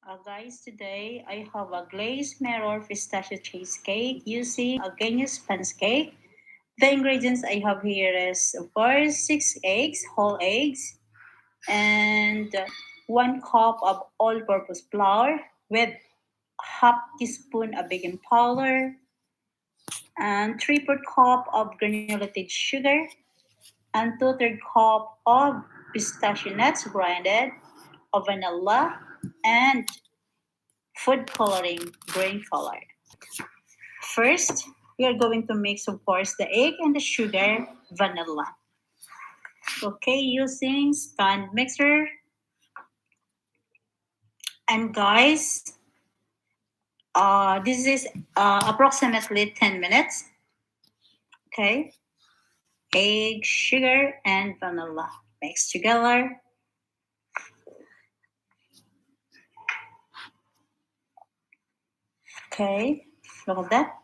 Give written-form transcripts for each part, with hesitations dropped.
Guys, today I have a glazed mirror pistachio cheesecake using a genius sponge cake. The ingredients I have here is, of course, 6 eggs, whole eggs, and 1 cup of all-purpose flour with half teaspoon of baking powder and 3/4 cup of granulated sugar and 2/3 cup of pistachio nuts grinded, of vanilla, and food coloring grain color. First, we are going to mix, of course, the egg and the sugar, vanilla. Okay, using stand mixer. And guys, this is approximately 10 minutes. Okay, egg, sugar, and vanilla mixed together. Okay, look at that.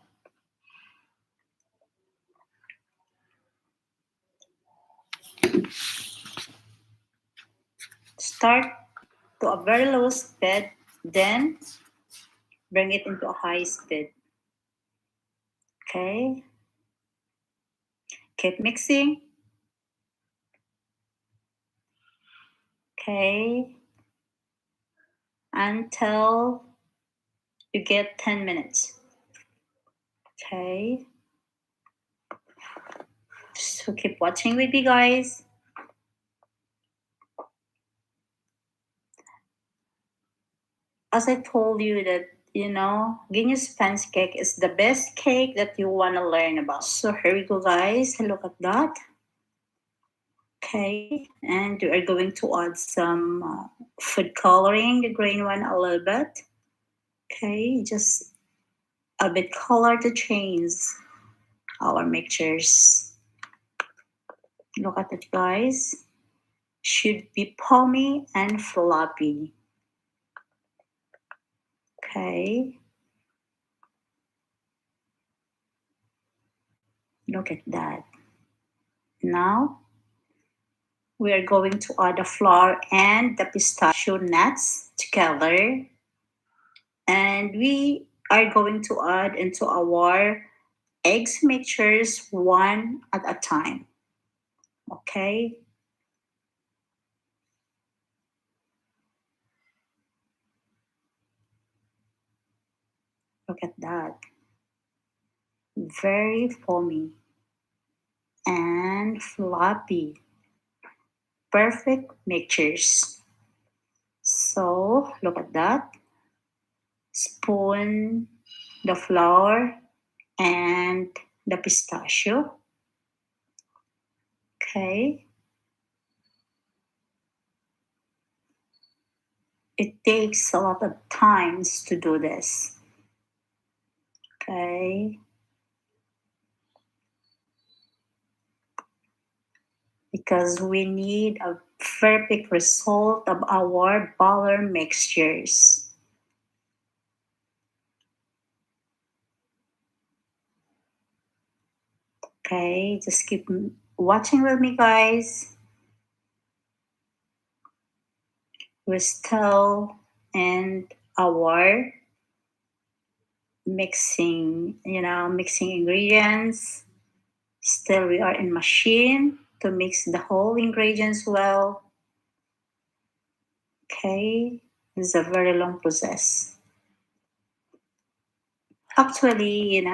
Start to a very low speed, then bring it into a high speed. Okay, keep mixing. Okay, until you get 10 minutes. Okay, so keep watching with me, guys. As I told you that, Guinness sponge cake is the best cake that you want to learn about. So here we go, guys. Look at that. Okay, and we are going to add some food coloring, the green one a little bit. Okay, just a bit color to change our mixtures. Look at it, guys. Should be palmy and floppy. Okay, look at that. Now we are going to add the flour and the pistachio nuts together, and we are going to add into our eggs mixtures one at a time. Okay, look at that. Very foamy and floppy. Perfect mixtures. So look at that. Spoon the flour and the pistachio. Okay. It takes a lot of times to do this. Okay. Because we need a perfect result of our batter mixtures. Okay, just keep watching with me, guys. We're still in our mixing ingredients. Still, we are in machine to mix the whole ingredients well. Okay, it's a very long process. Actually,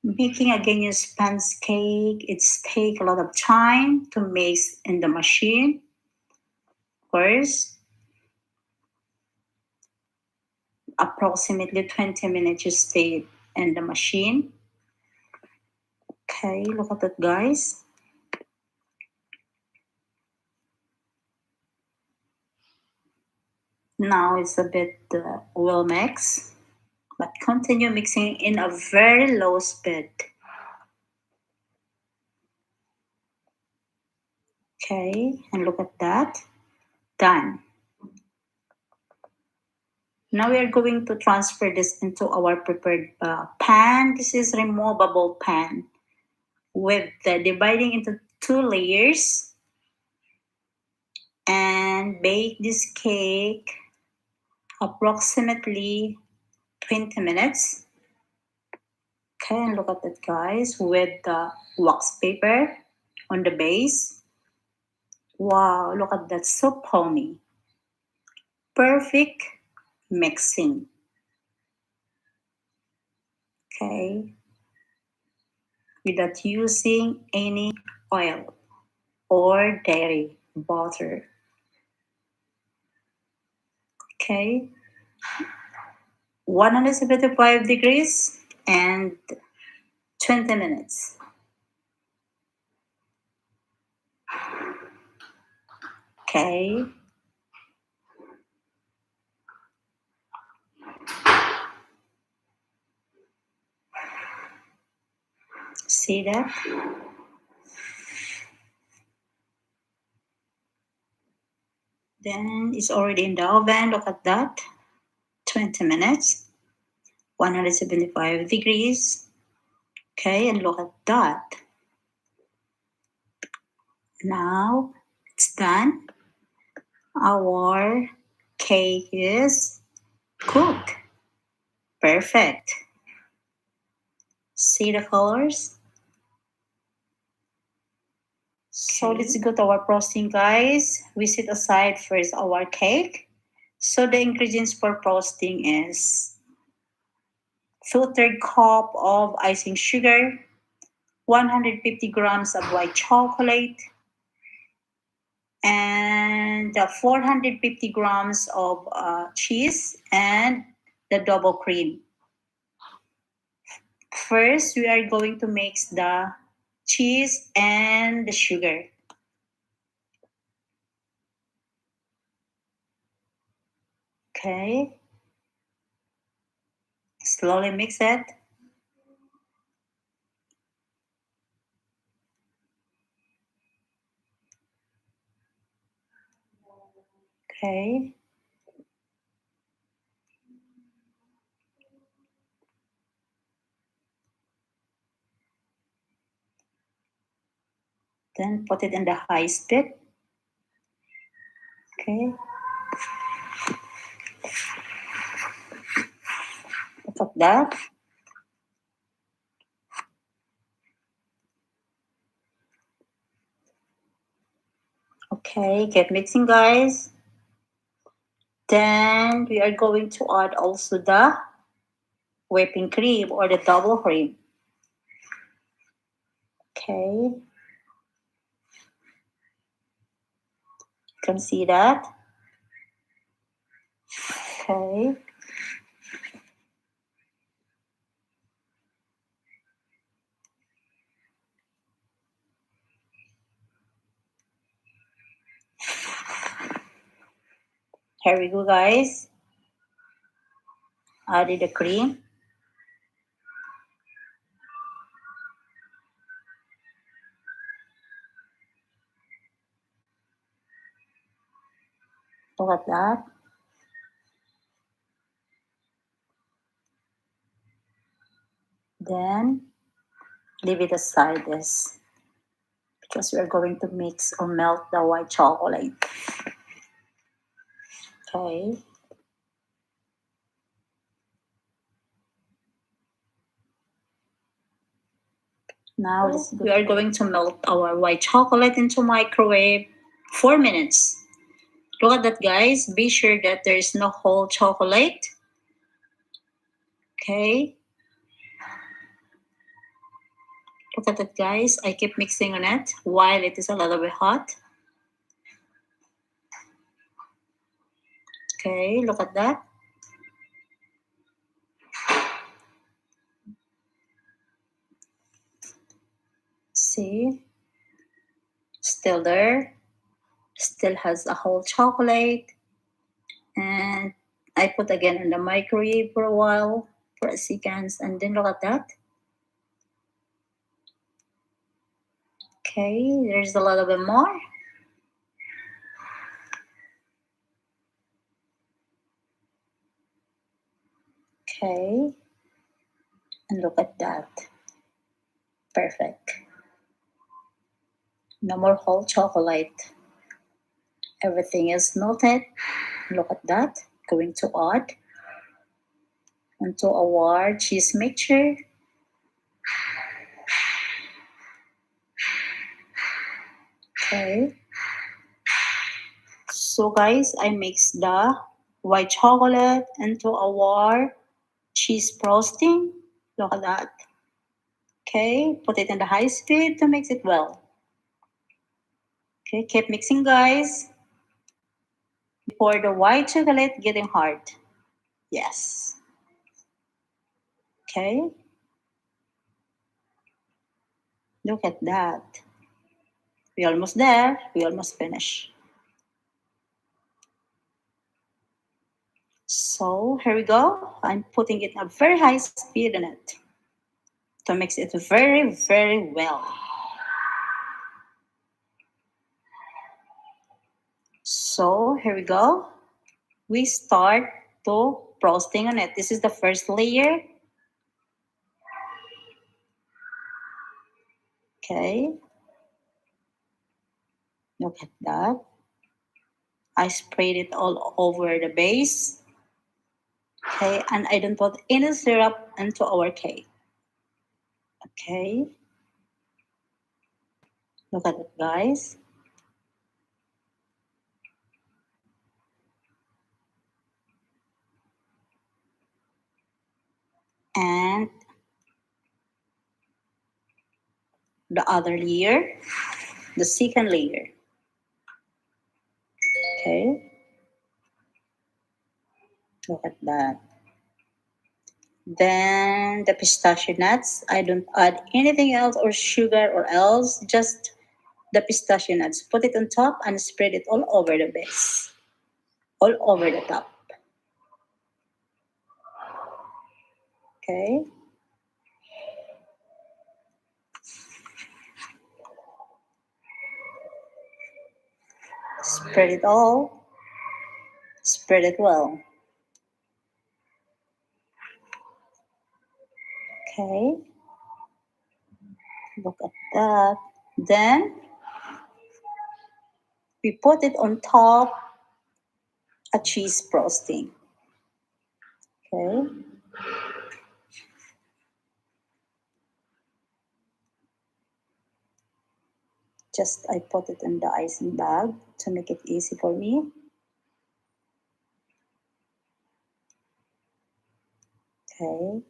making a Guinness sponge cake, it's take a lot of time to mix in the machine. Of course, approximately 20 minutes you stay in the machine. Okay, look at that, guys. Now it's a bit well mixed, but continue mixing in a very low speed. Okay, and look at that. Done. Now we are going to transfer this into our prepared pan. This is removable pan with dividing into 2 layers, and bake this cake approximately 20 minutes. Okay, and look at that, guys, with the wax paper on the base. Wow, look at that, so foamy. Perfect mixing. Okay, without using any oil or dairy butter. Okay, 175 degrees and 20 minutes. Okay, see that? Then it's already in the oven. Look at that. 20 minutes, 175 degrees. Okay, and look at that. Now it's done. Our cake is cooked. Perfect. See the colors? So let's go to our frosting, guys. We set aside first our cake. So the ingredients for frosting is 2/3 cup of icing sugar, 150 grams of white chocolate, and 450 grams of cheese and the double cream. First, we are going to mix the cheese and the sugar. Okay, slowly mix it. Okay, then put it in the high speed. Okay, look at that. Okay, keep mixing, guys. Then we are going to add also the whipping cream or the double cream. Okay, you can see that. Okay, here we go, guys. Added the cream. Look at that. Then leave it aside this because we are going to mix or melt the white chocolate. Okay. Now we are going to melt our white chocolate into microwave 4 minutes. Look at that, guys. Be sure that there is no whole chocolate. Okay. Look at that, guys. I keep mixing on it while it is a little bit hot. Okay, look at that. See? Still there. Still has a whole chocolate. And I put again in the microwave for a while, for seconds, and then look at that. Okay, there's a little bit more. Okay, and look at that. Perfect. No more whole chocolate. Everything is melted. Look at that. Going to add onto our cheese mixture. Okay. So guys, I mix the white chocolate into our cheese frosting. Look at that. Okay, put it in the high speed to mix it well. Okay, keep mixing guys. Before the white chocolate getting hard. Yes. Okay, look at that. We almost there. We almost finished. So here we go. I'm putting it at very high speed in it to mix it very, very well. So here we go. We start to frosting on it. This is the first layer. Okay. Look at that. I sprayed it all over the base. Okay, and I don't put any syrup into our cake. Okay. Look at it, guys. And the other layer, the second layer. Okay. Look at that. Then the pistachio nuts. I don't add anything else or sugar or else, just the pistachio nuts. Put it on top and spread it all over the base, all over the top. Okay. Spread it all. Spread it well. Okay. Look at that. Then we put it on top a cheese frosting. Okay. Just I put it in the icing bag to make it easy for me. Okay.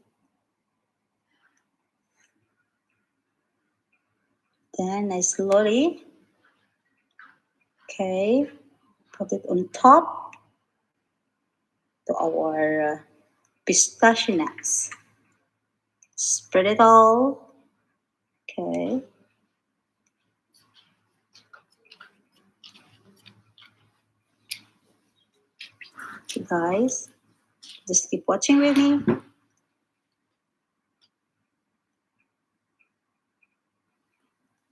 Then I slowly, okay, put it on top to our pistachio nuts. Spread it all. Okay. Okay, guys, just keep watching with me.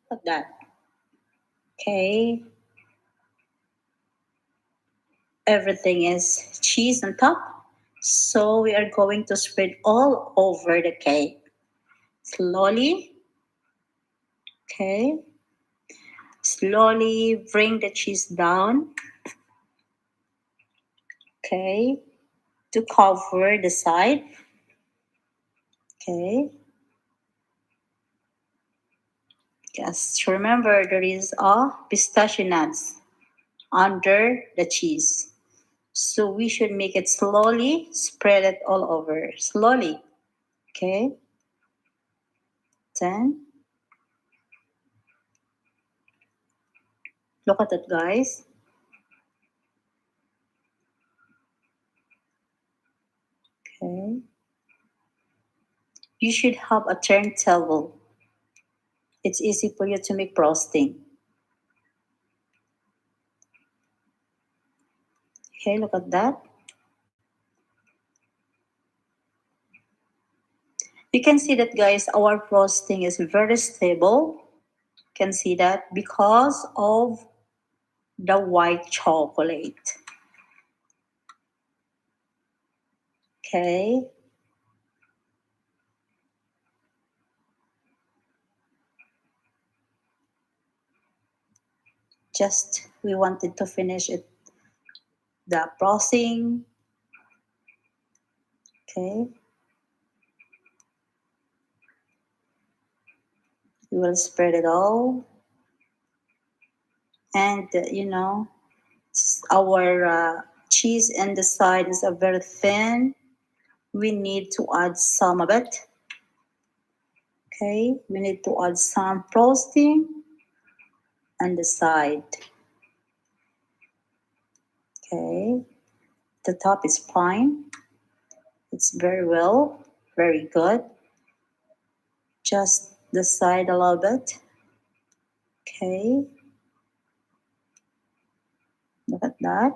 Like that. Okay. Everything is cheese on top. So we are going to spread all over the cake. Slowly. Okay. Slowly bring the cheese down. Okay. To cover the side. Okay. Just remember there is a pistachio nuts under the cheese. So we should make it slowly, spread it all over. Slowly. Okay. Then look at it, guys. Okay. You should have a turntable. It's easy for you to make frosting. Okay, look at that. You can see that, guys, our frosting is very stable. You can see that because of the white chocolate. Okay. Just we wanted to finish it, the frosting. Okay. We will spread it all. And, our cheese and the sides are very thin. We need to add some of it. Okay. We need to add some frosting on the side. Okay. The top is fine. It's very well, very good. Just the side a little bit. Okay. Look at that.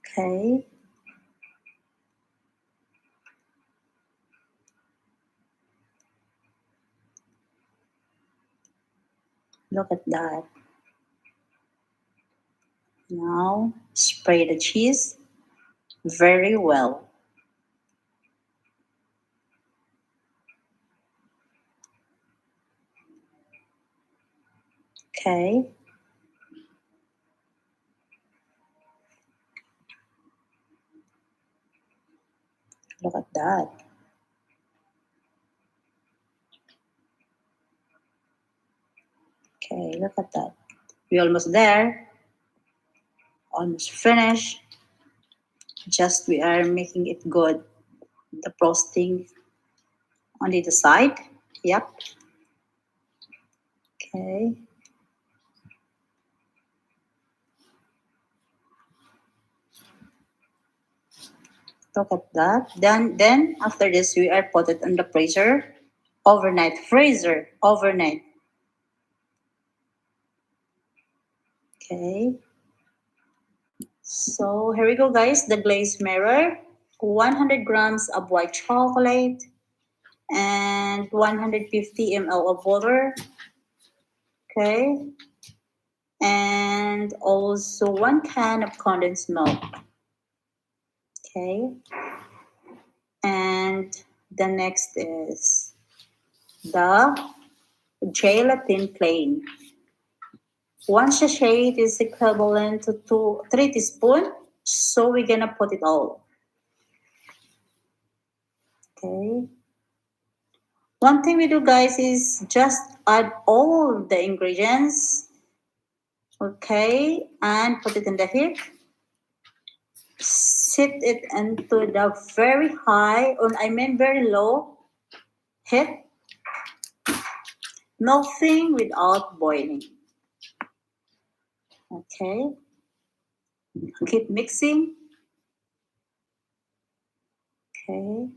Okay. Look at that. Now spray the cheese very well. Okay. Look at that. Okay, look at that. We're almost there. Almost finished. Just we are making it good. The frosting on the side. Yep. Okay. Look at that. Then after this we are put it in the freezer. Overnight. Freezer. Overnight. Okay. So here we go guys. The glazed mirror. 100 grams of white chocolate and 150 ml of water. Okay. And also 1 can of condensed milk. Okay. And the next is the gelatin plain. 1 sachet is equivalent to 3 teaspoons. So we're gonna put it all. Okay. One thing we do guys is just add all the ingredients. Okay, and put it in the heat. Set it into the very high, or I mean very low heat. Nothing without boiling. Okay. Keep mixing. Okay.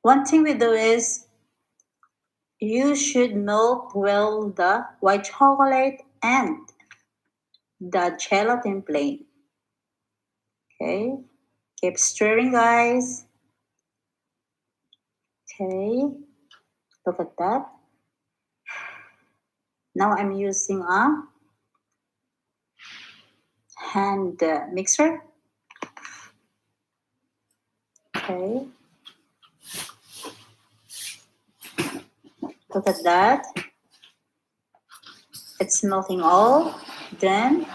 One thing we do is you should melt well the white chocolate and the gelatin plain. Okay. Keep stirring, guys. Okay. Look at that. Now I'm using a hand mixer. Okay. Look at that. It's melting all. Then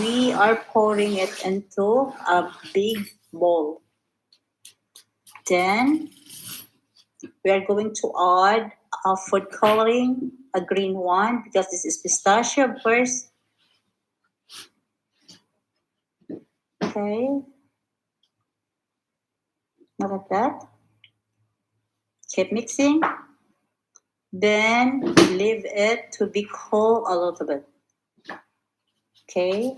we are pouring it into a big bowl. Then we are going to add a food coloring, a green one, because this is pistachio first. Okay. Look at that. Keep mixing. Then leave it to be cool a little bit. Okay.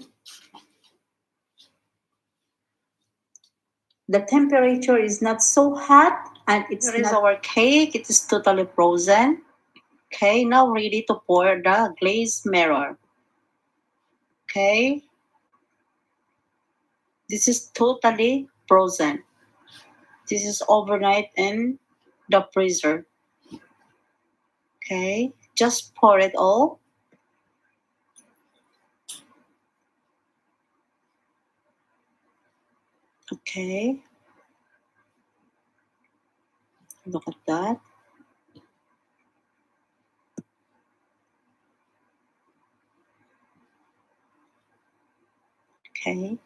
The temperature is not so hot and it's Here is not our cake. It is totally frozen. Okay, now ready to pour the glazed mirror. Okay. This is totally frozen. This is overnight in the freezer. Okay, just pour it all. Okay, look at that. Okay,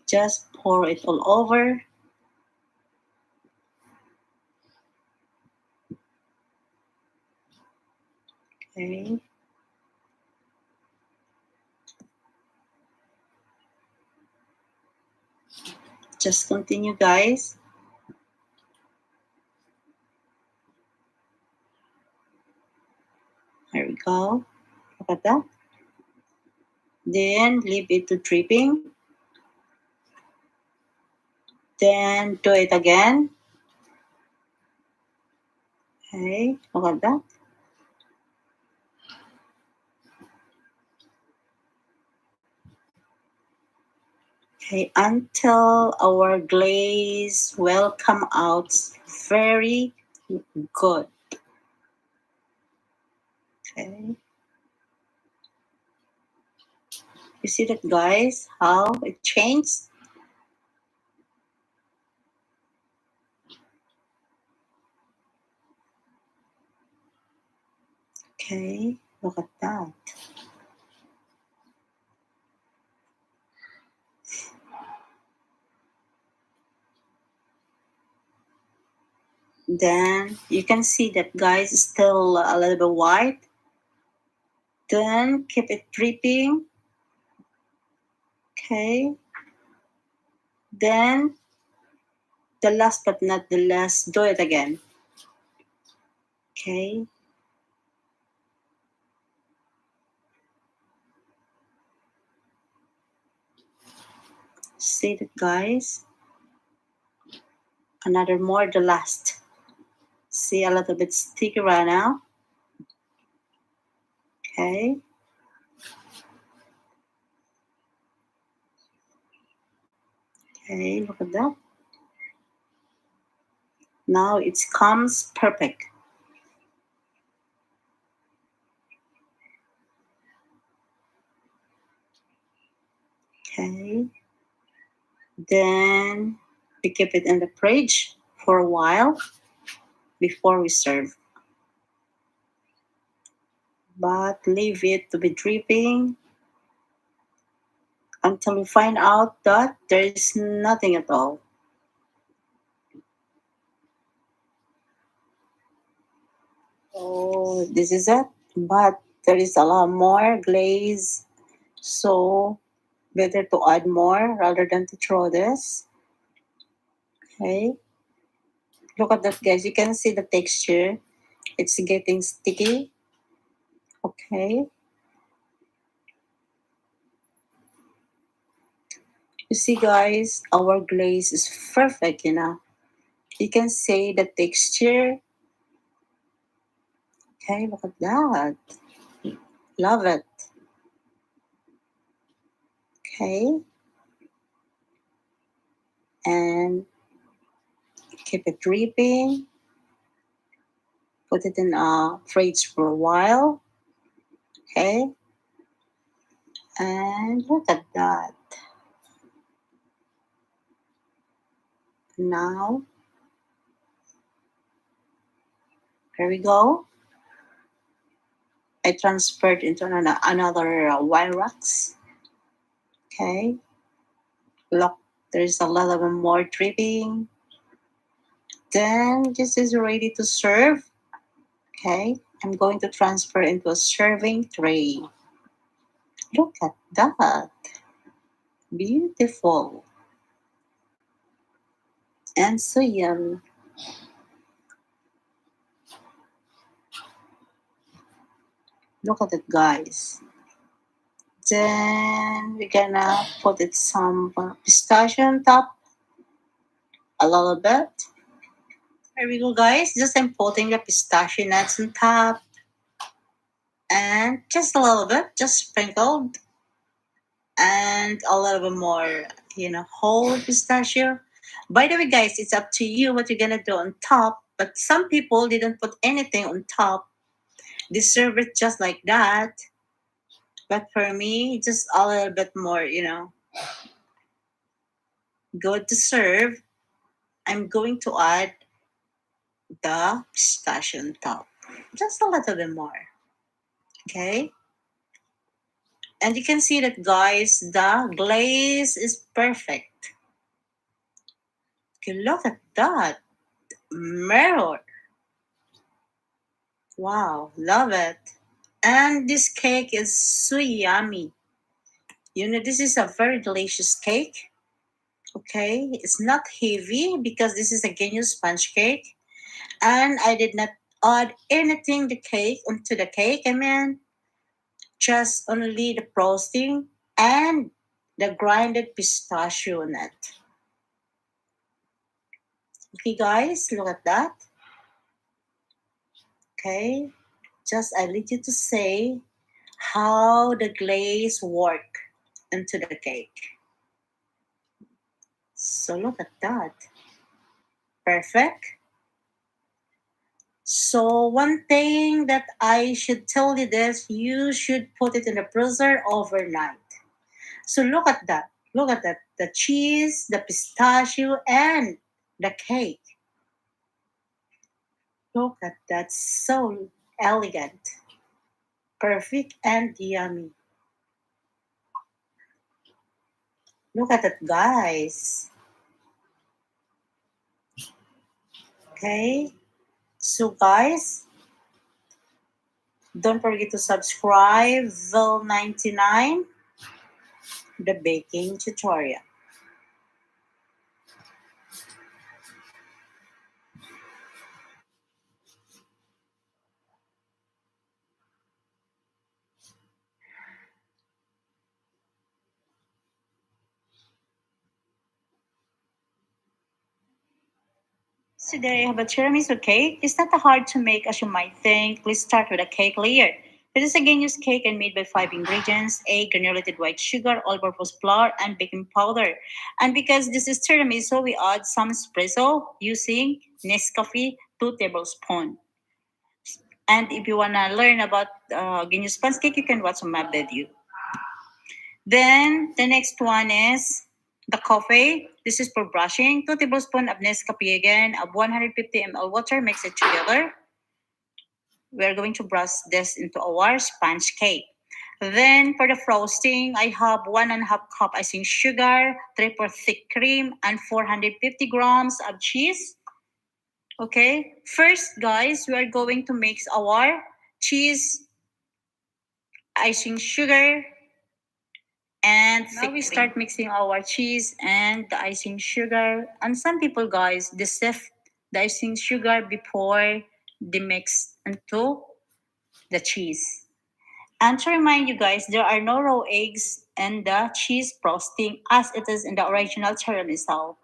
just pour it all over. Okay, just continue, guys. There we go. Look at that. Then leave it to dripping. Then do it again. Okay, look at that. Okay, until our glaze will come out very good. Okay, you see that, guys, how it changed? Okay, look at that. Then you can see that, guys, is still a little bit white. Then keep it dripping. Okay. Then the last but not the least, do it again. Okay. See that, guys? Another more, the last. See, a little bit sticky right now. Okay. Okay, look at that. Now it comes perfect. Okay. Then we keep it in the fridge for a while before we serve. But leave it to be dripping until we find out that there is nothing at all. Oh, this is it. But there is a lot more glaze. So better to add more rather than to throw this. Okay. Look at that, guys. You can see the texture. It's getting sticky. Okay. You see, guys, our glaze is perfect, You can see the texture. Okay, look at that. Love it. Okay. And keep it dripping. Put it in a fridge for a while. Okay. And look at that. Now, here we go. I transferred into another wine rocks. Okay. Look, there's a lot of more dripping. Then this is ready to serve. Okay. I'm going to transfer into a serving tray. Look at that. Beautiful. And so yummy. Look at it, guys. Then we're gonna put it some pistachio on top. A little bit. There we go, guys. Just I'm putting the pistachio nuts on top. And just a little bit, just sprinkled. And a little bit more, whole pistachio. By the way, guys, it's up to you what you're gonna do on top. But some people didn't put anything on top. They serve it just like that. But for me, just a little bit more, good to serve. I'm going to add the pistachio on top. Just a little bit more. Okay? And you can see that, guys, the glaze is perfect. Okay, look at that mirror. Wow, love it. And this cake is so yummy. You know, this is a very delicious cake. Okay, it's not heavy because this is a Genius sponge cake. And I did not add anything the cake onto the cake. I mean, just only the frosting and the grinded pistachio nut. Okay, guys, look at that. Okay, just I need you to say how the glaze work into the cake. So look at that. Perfect. So one thing that I should tell you this, you should put it in the freezer overnight. So look at that. Look at that. The cheese, the pistachio, and the cake. Look at that. So elegant, perfect, and yummy. Look at that, guys. Okay. So, guys, don't forget to subscribe Vil99, the baking tutorial. Today I have a tiramisu cake. It's not hard to make as you might think. Let's start with a cake layer. It is a genius cake and made by 5 ingredients: egg, granulated white sugar, all-purpose flour, and baking powder. And because this is tiramisu, we add some espresso using Nescafe 2 tablespoons. And if you wanna learn about genius sponge cake, you can watch my video. Then the next one is the coffee. This is for brushing. 2 tablespoons of Nescafe again, of 150 ml water. Mix it together. We're going to brush this into our sponge cake. Then for the frosting, I have 1.5 cup icing sugar, 3/4 thick cream, and 450 grams of cheese. Okay. First, guys, we are going to mix our cheese, icing sugar, and now we start mixing our cheese and the icing sugar. And some people, guys, they sift the icing sugar before they mix into the cheese. And to remind you guys, there are no raw eggs in the cheese frosting as it is in the original tiramisu.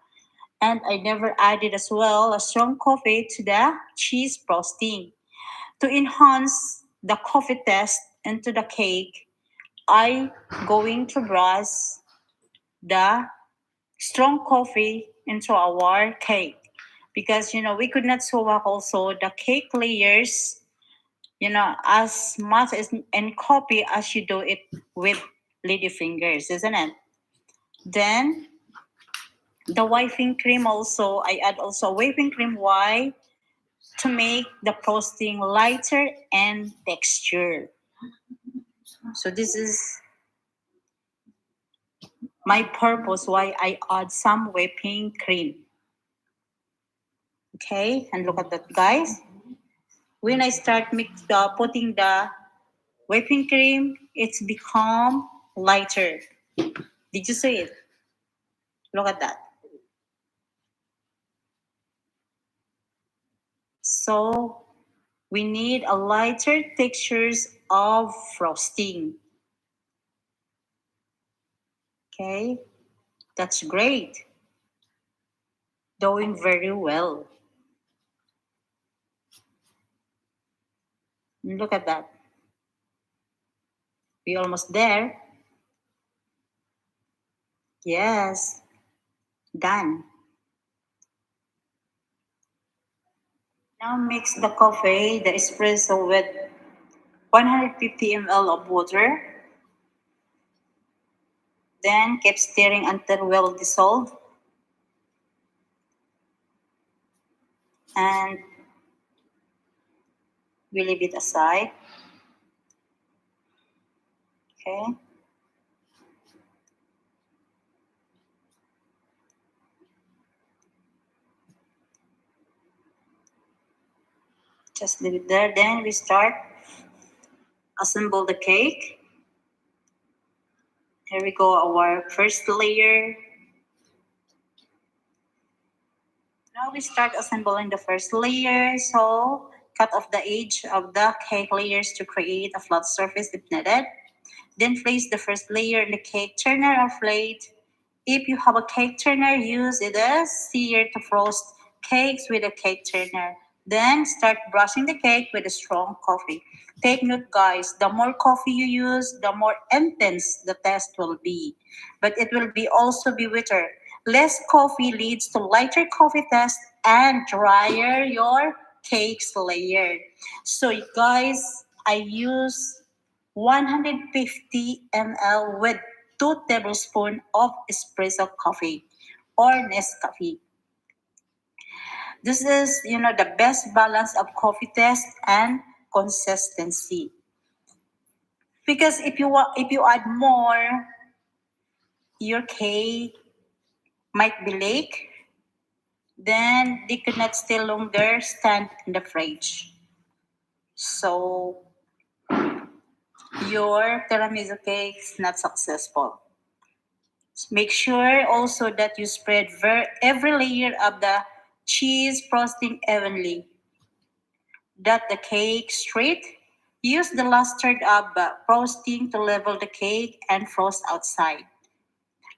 And I never added as well a strong coffee to the cheese frosting. To enhance the coffee taste into the cake, I going to brush the strong coffee into our cake because we could not sew up also the cake layers as much as and copy as you do it with lady fingers, isn't it? Then the whipping cream also, I add also whipping cream. Why? To make the frosting lighter and texture. So this is my purpose why I add some whipping cream. Okay, and look at that, guys. When I start putting the whipping cream, it's become lighter. Did you see it? Look at that. So we need a lighter textures of frosting. Okay, that's great. Doing very well. Look at that. We almost there. Yes, done. Now mix the coffee, the espresso with 150 ml of water. Then keep stirring until well dissolved. And we leave it aside. Okay. Just leave it there. Then we start assemble the cake. Here we go, our first layer. Now we start assembling the first layer. So cut off the edge of the cake layers to create a flat surface if needed. Then place the first layer in the cake turner or plate. If you have a cake turner, use it as easier to frost cakes with a cake turner. Then start brushing the cake with a strong coffee. Take note, guys, the more coffee you use, the more intense the test will be. But it will be also be wetter. Less coffee leads to lighter coffee test and drier your cakes layer. So, guys, I use 150 ml with 2 tablespoons of espresso coffee or Nescafe. This is, the best balance of coffee taste and consistency. Because if you add more, your cake might be leak. Then they could not stay longer stand in the fridge. So your tiramisu cake is not successful. Make sure also that you spread every layer of the cheese frosting evenly. That the cake straight. Use the last third of frosting to level the cake and frost outside.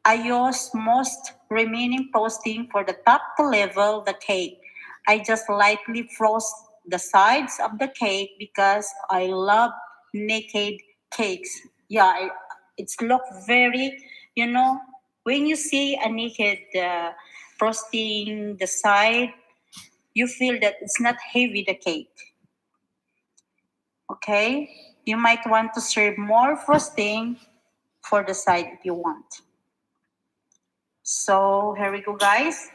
I use most remaining frosting for the top to level the cake. I just lightly frost the sides of the cake because I love naked cakes. Yeah, it's look very, you know, when you see a naked frosting the side, you feel that it's not heavy the cake. Okay, you might want to serve more frosting for the side if you want. So here we go, guys.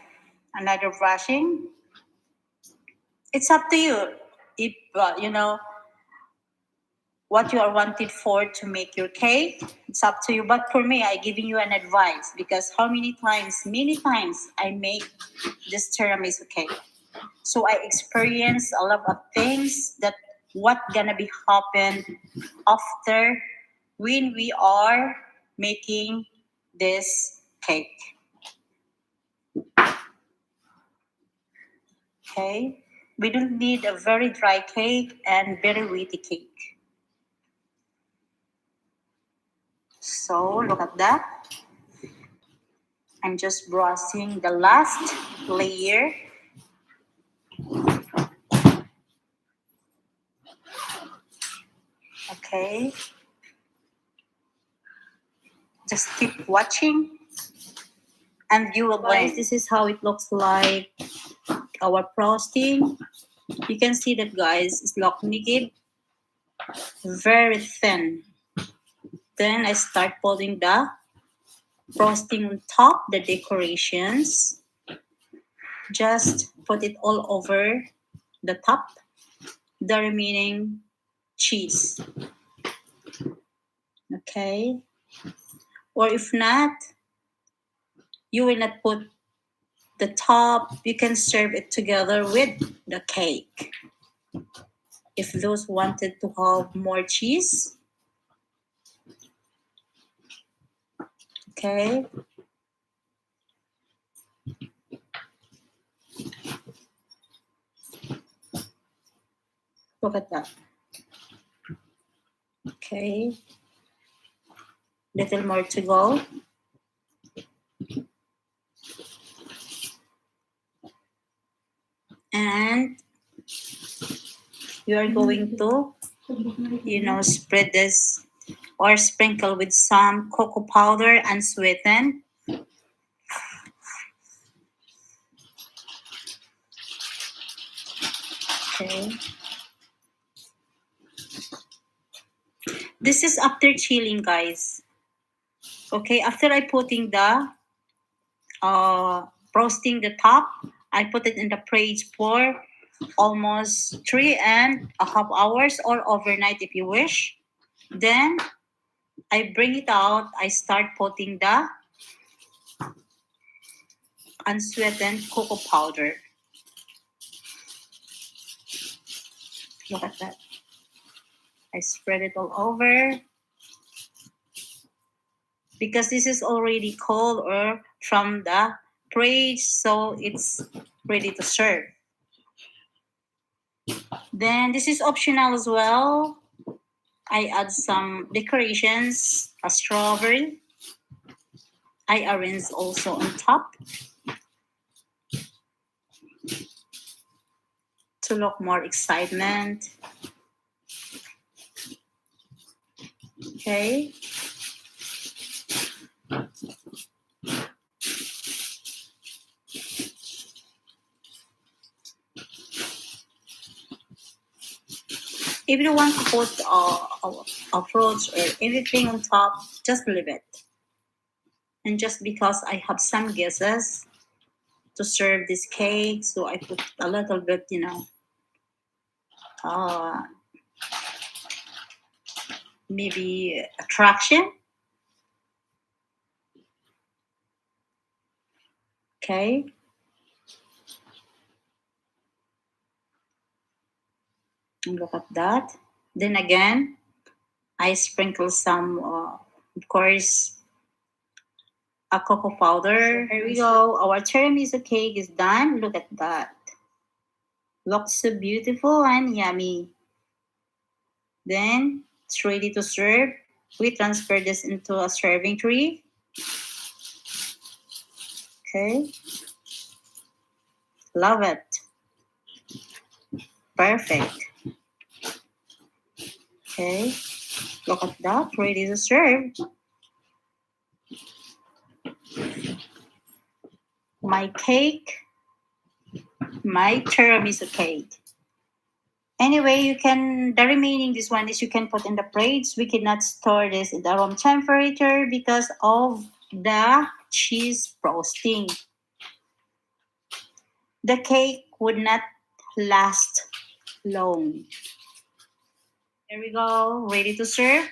Another brushing. It's up to you if what you are wanted for to make your cake. It's up to you. But for me, I giving you an advice because many times I make this tiramisu cake. So I experience a lot of things that what gonna be happen after when we are making this cake. Okay, we don't need a very dry cake and very wetty cake. So look at that. I'm just brushing the last layer. Okay, just keep watching and you will learn. This is how it looks like our frosting. You can see that, guys, it's look naked, very thin. Then I start putting the frosting on top, the decorations. Just put it all over the top, the remaining cheese. Okay? Or if not, you will not put the top, you can serve it together with the cake. If those wanted to have more cheese, okay? Look at that. Okay. Little more to go. And you are going to, spread this or sprinkle with some cocoa powder and sweeten. Okay. This is after chilling, guys. Okay, after I putting the frosting the top, I put it in the fridge for almost 3.5 hours or overnight if you wish. Then I bring it out. I start putting the unsweetened cocoa powder. Look at that. I spread it all over because this is already cold or from the fridge, so it's ready to serve. Then this is optional as well. I add some decorations, a strawberry. I arrange also on top to look more excitement. Okay. If you want to put fruits or anything on top, just leave it. And just because I have some guesses to serve this cake, so I put a little bit, uh, maybe attraction. Okay. And look at that. Then again, I sprinkle some, of course, a cocoa powder. Here we go. Our tiramisu cake is done. Look at that. Looks so beautiful and yummy. Then it's ready to serve. We transfer this into a serving tray. Okay. Love it. Perfect. Okay. Look at that. Ready to serve. My cake. My tiramisu cake. Anyway, the remaining this one is you can put in the fridge. We cannot store this in the room temperature because of the cheese frosting. The cake would not last long. There we go, ready to serve.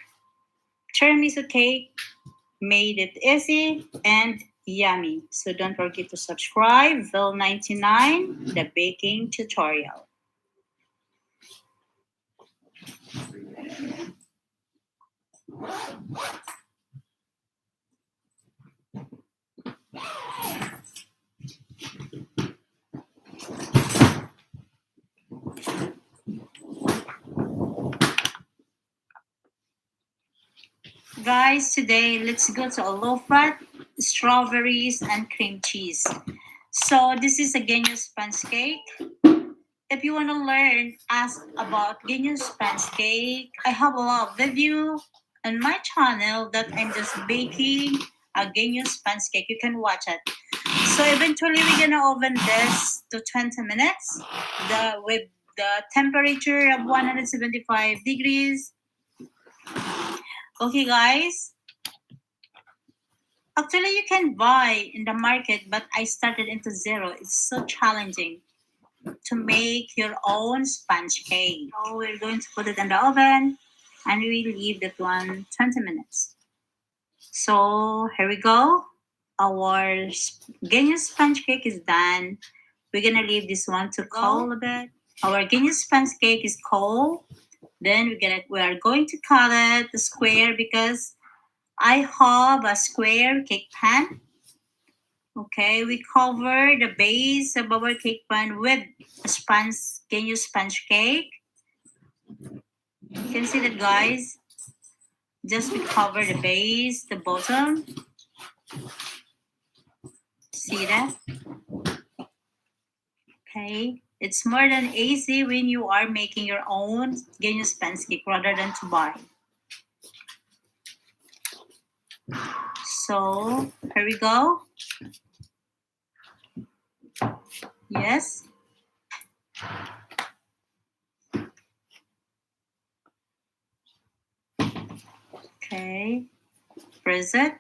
Tiramisu cake made it easy and yummy. So don't forget to subscribe. Vil99, the baking tutorial. Guys, today let's go to a low-fat strawberries and cream cheese. So this is a genius sponge cake. If you want to learn, ask about genius sponge cake. I have a lot of review on my channel that I'm just baking a genius sponge cake. You can watch it. So eventually we're gonna oven this to 20 minutes. With the temperature of 175 degrees. Okay, guys. Actually, you can buy in the market, but I started into zero. It's so challenging to make your own sponge cake. So we're going to put it in the oven and we will leave that one 20 minutes. So here we go. Our genius sponge cake is done. We're gonna leave this one to cool a bit. Our genius sponge cake is cold. Then we are going to cut it square because I have a square cake pan. Okay, we cover the base of our cake pan with a genius sponge cake. You can see that, guys. Just we cover the base, the bottom. See that? Okay. It's more than easy when you are making your own genius sponge cake rather than to buy. So here we go. Yes. Okay. Press it.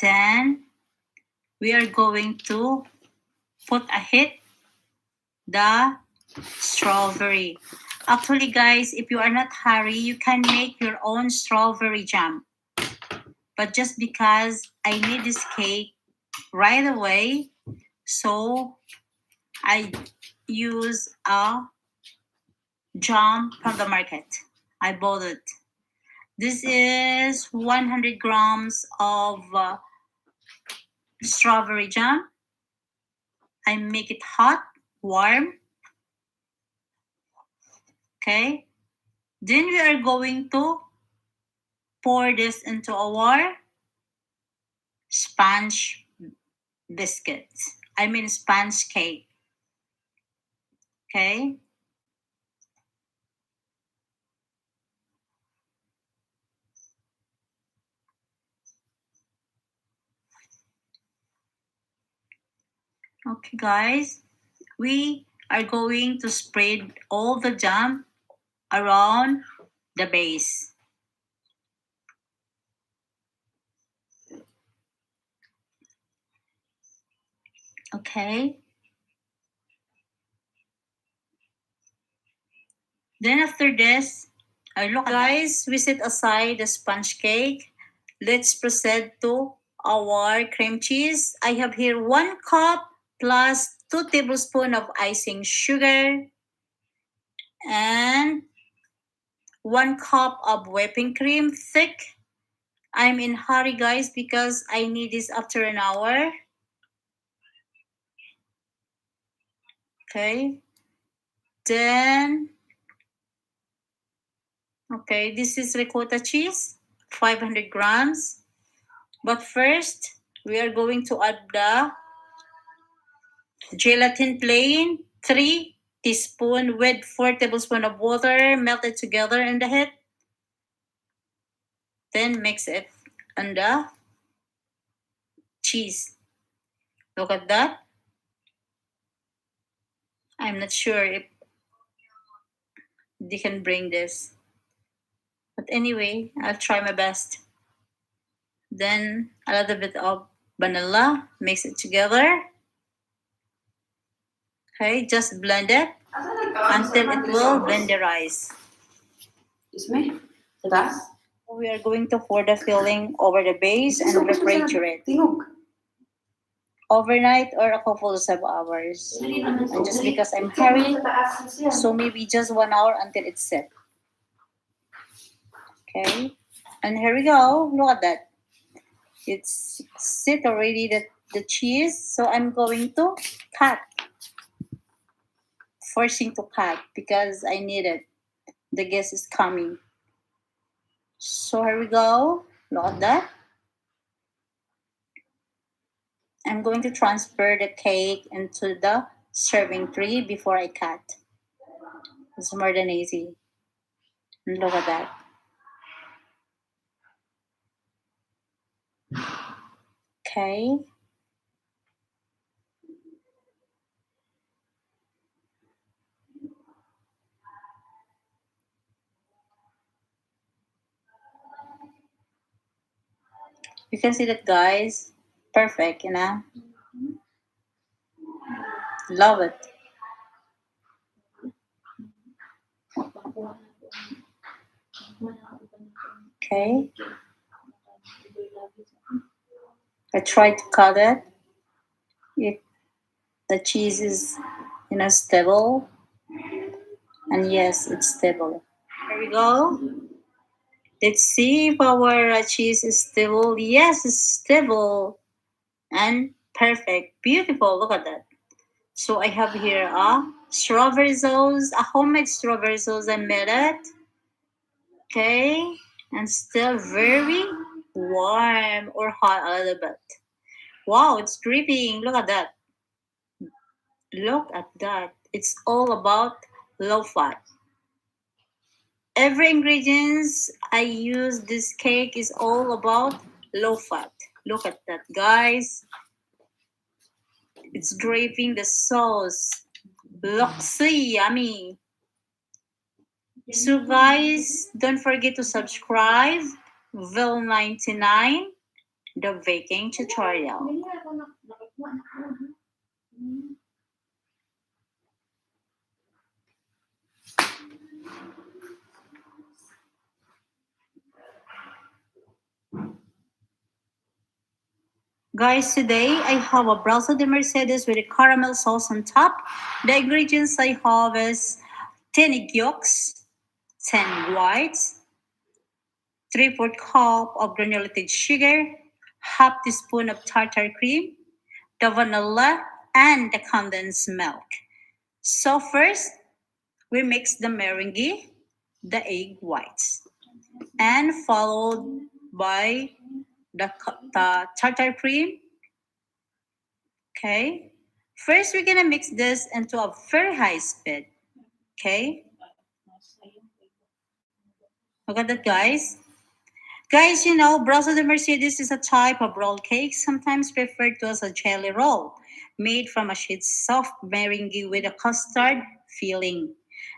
Then we are going to put the strawberry. Actually, guys, if you are not hurry, you can make your own strawberry jam. But just because I need this cake right away, so I use a jam from the market. I bought it. This is 100 grams of strawberry jam. I make it hot, warm. Okay. Then we are going to pour this into our sponge biscuits. I mean sponge cake. Okay. Okay, guys. We are going to spread all the jam around the base. Okay. Then after this, look guys, we set aside the sponge cake. Let's proceed to our cream cheese. I have here 1 cup plus 2 tablespoons of icing sugar and 1 cup of whipping cream thick. I'm in hurry guys because I need this after an hour. Okay. Then, okay, this is ricotta cheese, 500 grams. But first, we are going to add the gelatin plain, 3 teaspoons with 4 tablespoons of water melted together in the heat. Then mix it on the cheese. Look at that. I'm not sure if they can bring this. But anyway, I'll try my best. Then a little bit of vanilla, mix it together. Okay, just blend it until it will blenderize. Excuse me? That's We are going to pour the filling over the base and refrigerate overnight or a couple of hours. And just because I'm hurried, so maybe just 1 hour until it's set. Okay, and here we go. Look at that. It's set already the cheese. So I'm going to cut. Forcing to cut because I need it. The guest is coming. So here we go. Look at that. I'm going to transfer the cake into the serving tray before I cut. It's more than easy. Look at that. Okay. You can see that, guys. Perfect, you know? Love it. Okay. I tried to cut it. The cheese is, stable. And yes, it's stable. Here we go. Let's see if our cheese is stable. Yes, it's stable and perfect. Beautiful. Look at that. So I have here a strawberry sauce, a homemade strawberry sauce. I made it. Okay. And still very warm or hot a little bit. Wow, it's dripping. Look at that. Look at that. It's all about low fat. Every ingredients I use this cake is all about low fat. Look at that, guys. It's draping the sauce. Looks so yummy. So guys, don't forget to subscribe. Vil99, the baking tutorial. Guys, today I have a brazo de Mercedes with a caramel sauce on top. The ingredients I have is 10 egg yolks, 10 whites, 3/4 cup of granulated sugar, half teaspoon of tartar cream, the vanilla, and the condensed milk. So first, we mix the meringue, the egg whites, and followed by the tartar cream. Okay. First, we're gonna mix this into a very high speed. Okay. Look at that, guys. Guys, you know, Brazo de Mercedes is a type of roll cake, sometimes referred to as a jelly roll, made from a sheet soft meringue with a custard filling.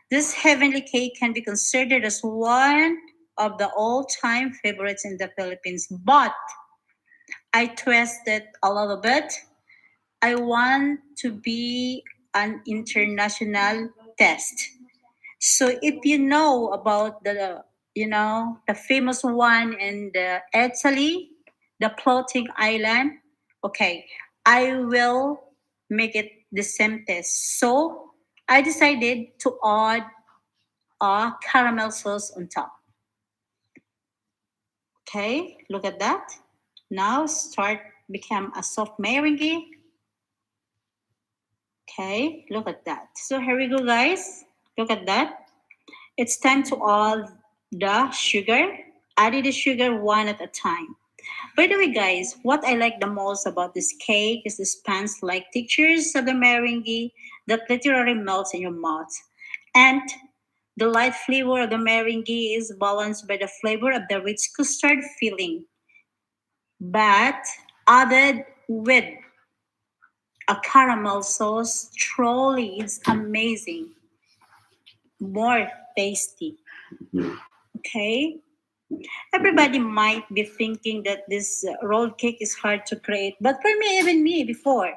This heavenly cake can be considered as one of the all-time favorites in the Philippines, but I twist it a little bit. I want to be an international test. So if you know about the famous one in the Italy, the floating island, okay, I will make it the same test. So I decided to add a caramel sauce on top. Okay, look at that. Now start become a soft meringue. Okay, look at that. So here we go, guys. Look at that. It's time to add the sugar. Add the sugar one at a time. By the way, guys, what I like the most about this cake is the sponge-like textures of the meringue that literally melts in your mouth. And the light flavor of the meringue is balanced by the flavor of the rich custard filling, but added with a caramel sauce truly is amazing, more tasty. Okay, everybody might be thinking that this rolled cake is hard to create, but for me, even me before,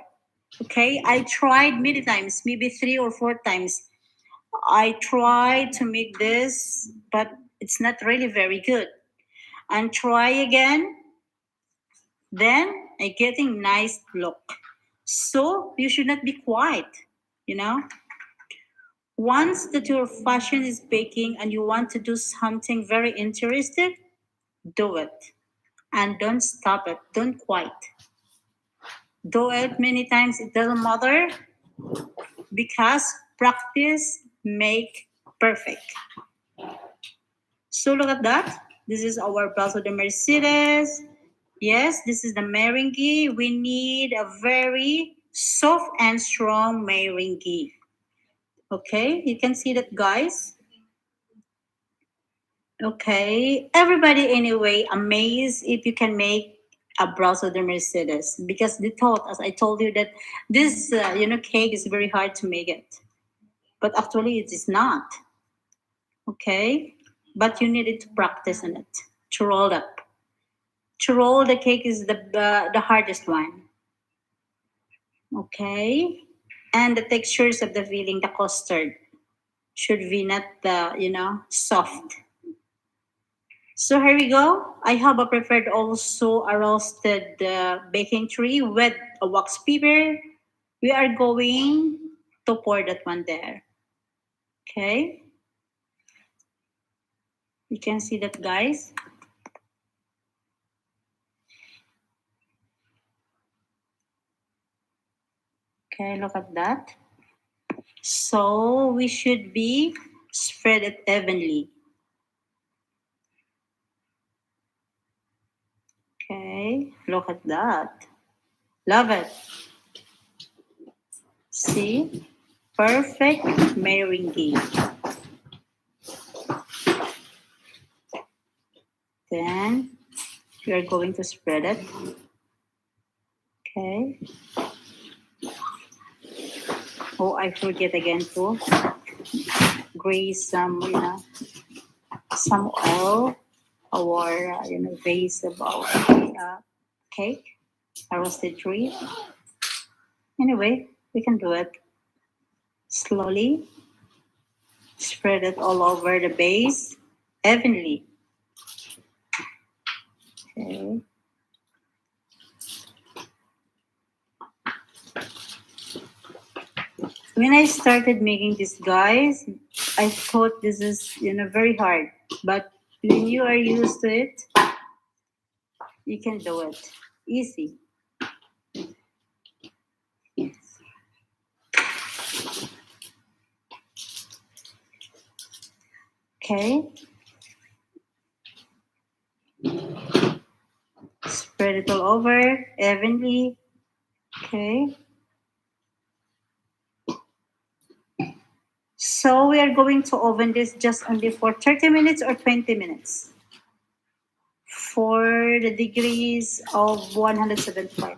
okay, I tried many times, maybe 3 or 4 times. I tried to make this, but it's not really very good. And try again, then I getting nice look. So you should not be quiet, you know. Once that your fashion is baking and you want to do something very interesting, do it and don't stop it. Don't quit. Do it many times. It doesn't matter because practice make perfect. So look at that. This is our Brazo de Mercedes. Yes, this is the meringue. We need a very soft and strong meringue. Okay, you can see that, guys. Okay, everybody anyway amazed if you can make a Brazo de Mercedes because they thought, as I told you, that this cake is very hard to make it, but actually it is not. Okay, but you needed to practice on it to roll up. To roll the cake is the hardest one. Okay, and the textures of the filling, the custard should be not soft. So here we go. I have a prepared also a roasted baking tray with a wax paper. We are going to pour that one there. Okay. You can see that, guys. Okay, look at that. So we should be spread it evenly. Okay, look at that. Love it. See? Perfect meringue. Then we are going to spread it. Okay. Oh, I forget again to grease some oil or base of our cake, a roasted tree. Anyway, we can do it slowly. Spread it all over the base evenly. Okay. When I started making this, guys, I thought this is very hard. But when you are used to it, you can do it easy. Okay. Spread it all over evenly. Okay. So we are going to oven this just only for 30 minutes or 20 minutes for the degrees of 175.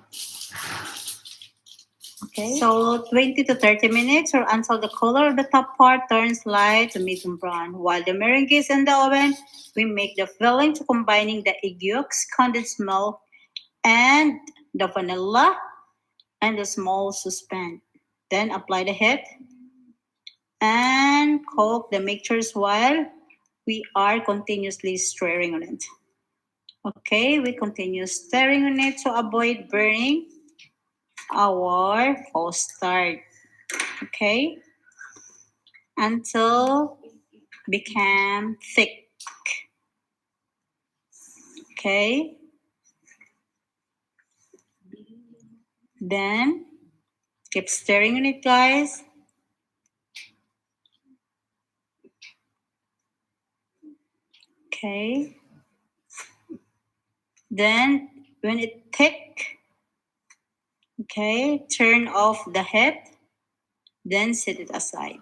Okay. So 20 to 30 minutes or until the color of the top part turns light to medium brown. While the meringue is in the oven, we make the filling to combining the egg yolks, condensed milk, and the vanilla and the small saucepan. Then apply the heat and cook the mixtures while we are continuously stirring on it. Okay, we continue stirring on it to avoid burning our custard. Okay, until become thick. Okay, then keep stirring on it, guys. Okay, then when it thick, okay, turn off the heat, then set it aside.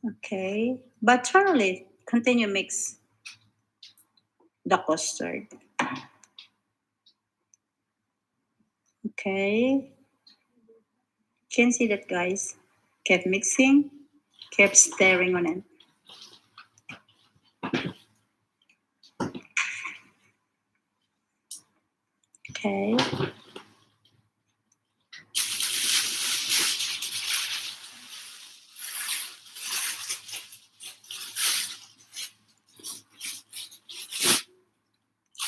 Okay, but thoroughly continue mix the custard. Okay, can see that, guys. Kept mixing, kept stirring on it. Okay.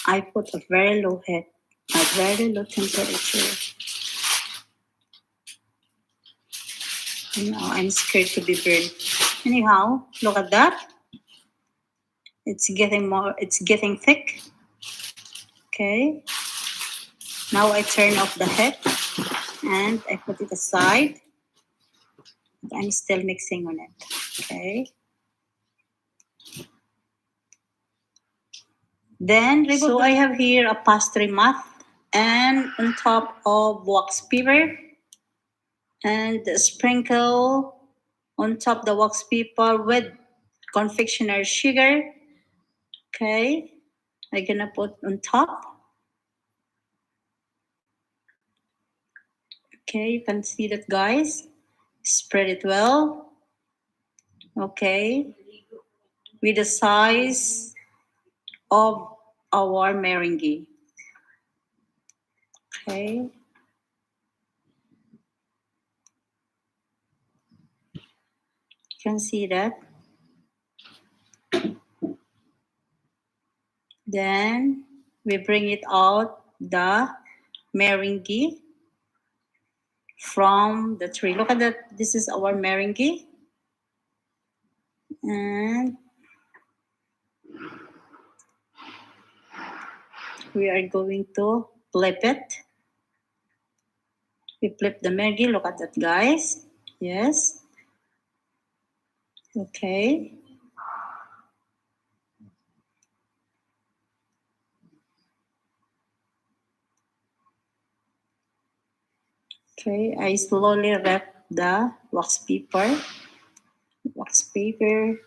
I put a very low heat, a very low temperature. I'm scared to be burned. Anyhow, look at that. It's getting thick. Okay. Now I turn off the heat and I put it aside. I'm still mixing on it. Okay. Then so I have here a pastry mat and on top of wax paper and sprinkle on top the wax paper with confectioner sugar. Okay, I'm gonna put on top. Okay, you can see that, guys. Spread it well. Okay, with the size of our meringue. Okay. You can see that. Then we bring it out the meringue from the tree. Look at that. This is our meringue. And we are going to flip it. We flip the meringue. Look at that, guys. Yes. Okay. Okay, I slowly wrap the wax paper. Wax paper.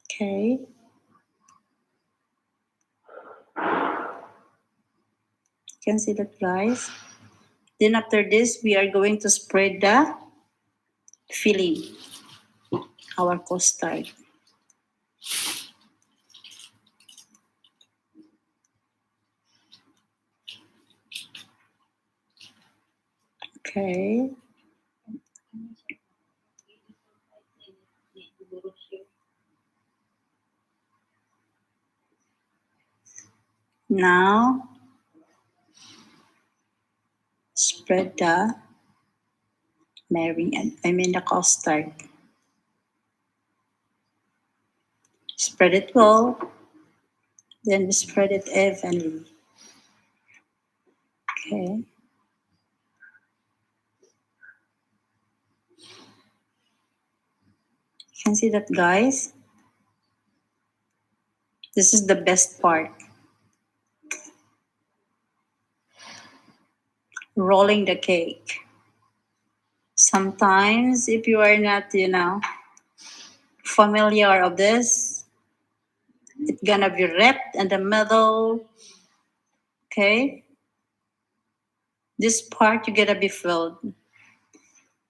Okay. You can see that, guys. Then after this, we are going to spread the filling, our custard. Okay. Now, spread the the custard. Spread it well, then spread it evenly. Okay. You can see that, guys. This is the best part. Rolling the cake. Sometimes, if you are not, familiar of this, it's gonna be wrapped in the middle. Okay. This part you gotta be filled.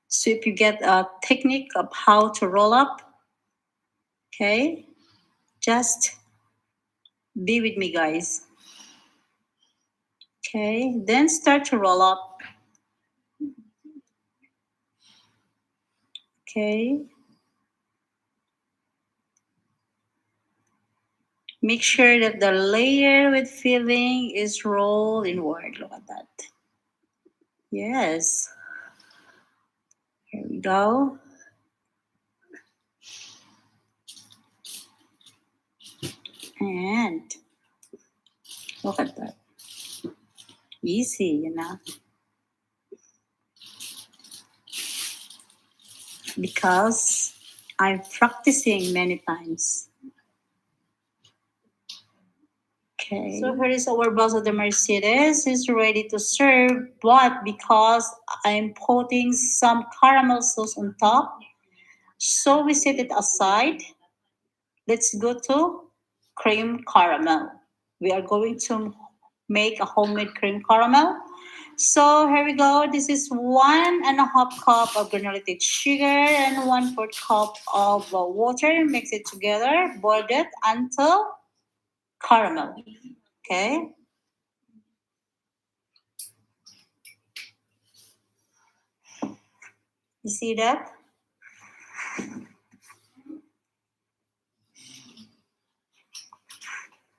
So if you get a technique of how to roll up, okay, just be with me, guys. Okay, then start to roll up. Okay. Make sure that the layer with filling is rolled inward. Look at that. Yes. Here we go. And look at that. Easy, because I'm practicing many times. Okay. So here is our Brazo de Mercedes. It's ready to serve, but because I'm putting some caramel sauce on top, so we set it aside. Let's go to cream caramel. We are going to make a homemade cream caramel. So here we go. This is 1.5 cup of granulated sugar and 1/4 cup of water. Mix it together. Boil it until caramel. Okay. You see that?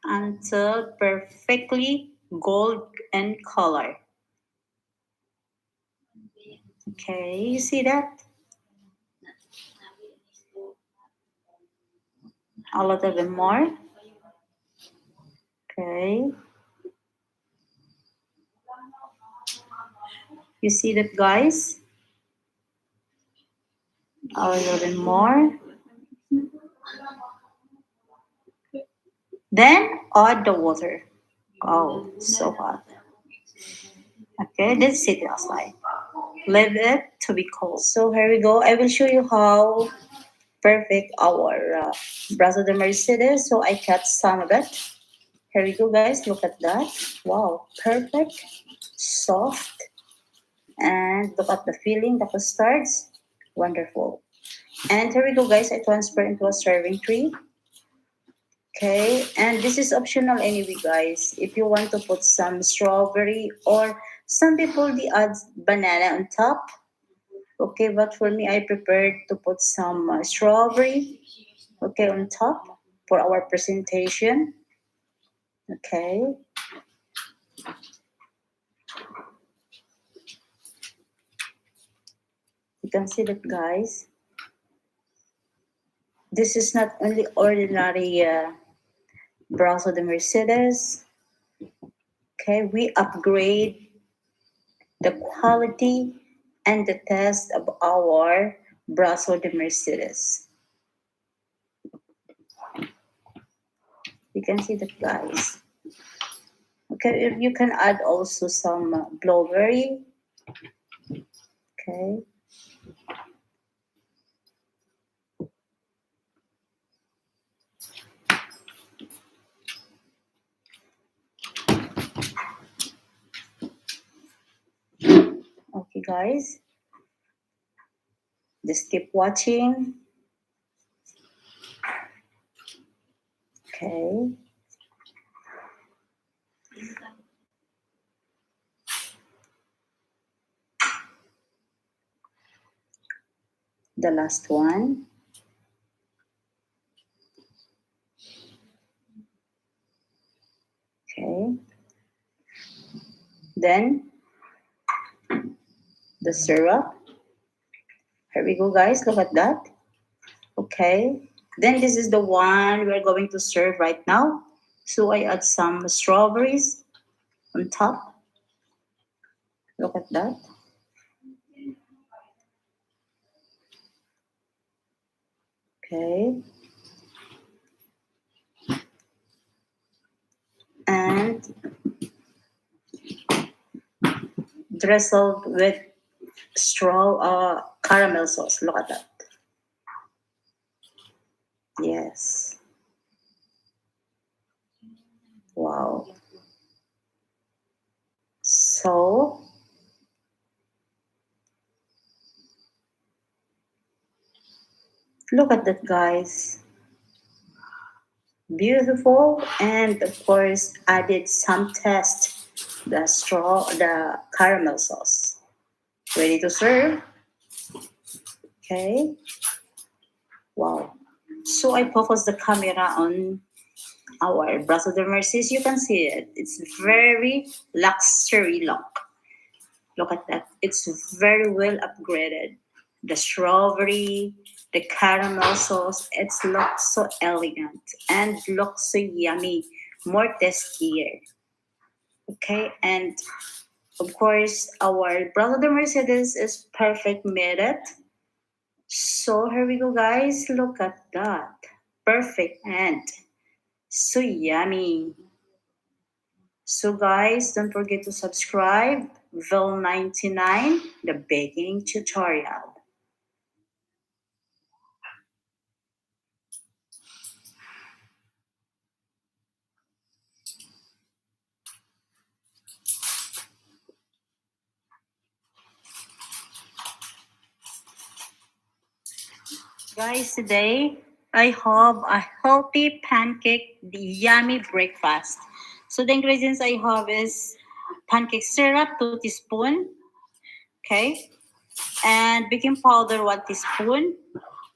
Until perfectly gold in color. Okay, you see that? A little bit more. Okay. You see that, guys? A little bit more. Then add the water. Oh, so hot. Okay, let's sit it aside. Leave it to be cold. So here we go. I will show you how perfect our brazo de Mercedes. So I cut some of it. Here we go, guys. Look at that. Wow, perfect, soft, and look at the filling, the custards. Wonderful. And here we go, guys. I transfer into a serving tray. Okay, and this is optional anyway, guys. If you want to put some strawberry or some people they add banana on top. Okay, but for me, I prepared to put some strawberry. Okay, on top for our presentation. Okay. You can see that, guys. This is not only ordinary Brazo de Mercedes. Okay, we upgrade the quality and the taste of our Brazo de Mercedes. You can see that, guys. Okay, you can add also some blueberry. Okay. Okay, guys. Just keep watching. Okay. The last one. Okay. Then the syrup. Here we go, guys. Look at that. Okay. Then this is the one we're going to serve right now. So I add some strawberries on top. Look at that. Okay. And drizzled with caramel sauce. Look at that. Yes. Wow. So look at that, guys. Beautiful. And of course, added some test the caramel sauce. Ready to serve. Okay. Wow. So I focus the camera on our Brazo de Mercies. You can see it. It's very luxury look. Look at that. It's very well upgraded. The strawberry, the caramel sauce, it looks so elegant and looks so yummy, more tastier. Okay, and of course, our Brazo de Mercedes is perfect made it. So here we go, guys. Look at that. Perfect and so yummy. So, guys, don't forget to subscribe. Vil99, the baking tutorial. Guys, today I have a healthy pancake, the yummy breakfast. So the ingredients I have is pancake syrup, 2 teaspoon, okay, and baking powder, 1 teaspoon,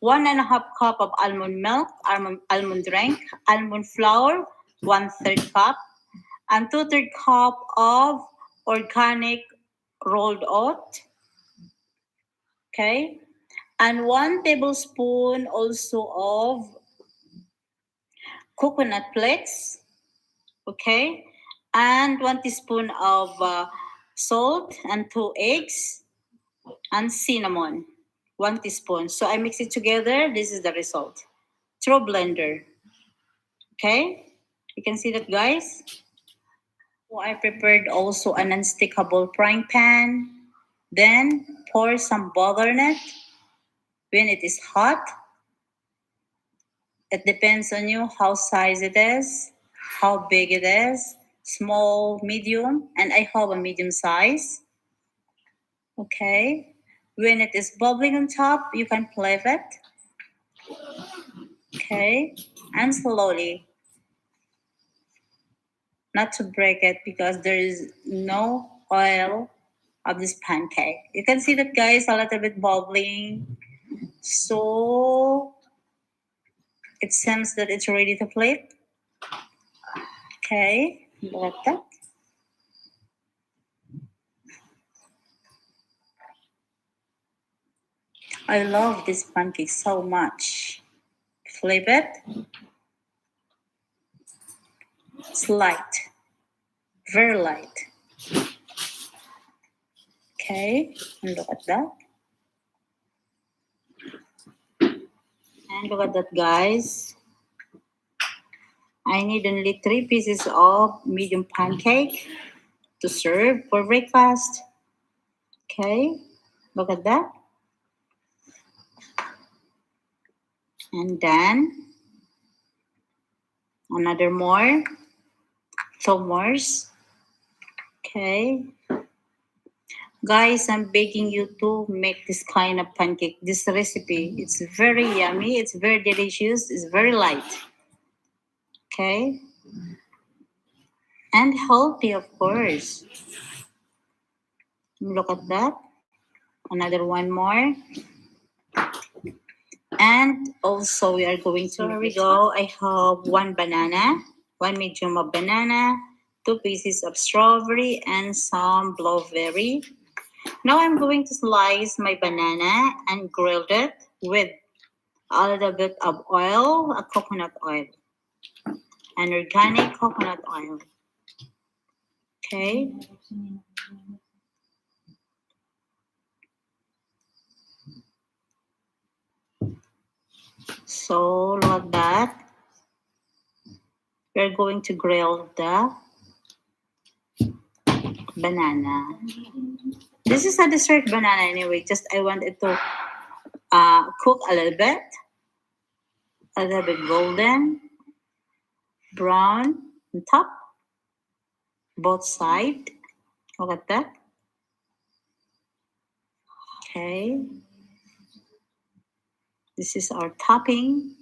1.5 cup of almond milk, almond drink, almond flour, 1/3 cup, and 2/3 cup of organic rolled oat, okay, and 1 tablespoon also of coconut flakes, okay, and 1 teaspoon of salt, and 2 eggs, and cinnamon, 1 teaspoon. So I mix it together. This is the result. Through blender, okay. You can see that, guys. So I prepared also a non-stickable frying pan. Then pour some butter in it. When it is hot, it depends on you how size it is, how big it is, small, medium, and I have a medium size. Okay. When it is bubbling on top, you can flip it. Okay. And slowly, not to break it because there is no oil of this pancake. You can see that, guys, a little bit bubbling. So it seems that it's ready to flip. Okay, look at that. I love this pancake so much. Flip it. It's light, very light. Okay, and look at that. And look at that, guys. I need only 3 pieces of medium pancake to serve for breakfast. Okay, look at that. And then another more, 2 more. Okay. Guys, I'm begging you to make this kind of pancake, this recipe. It's very yummy, it's very delicious, it's very light. Okay. And healthy, of course. Look at that. Another one more. And also we are going to, here we go. I have 1 banana, 1 medium of banana, 2 pieces of strawberry, and some blueberry. Now I'm going to slice my banana and grill it with a little bit of oil, a coconut oil, an organic coconut oil. Okay. So like that, we're going to grill the banana. This is a dessert banana anyway. Just I want it to cook a little bit golden, brown on top, both side. Look at that. Okay. This is our topping.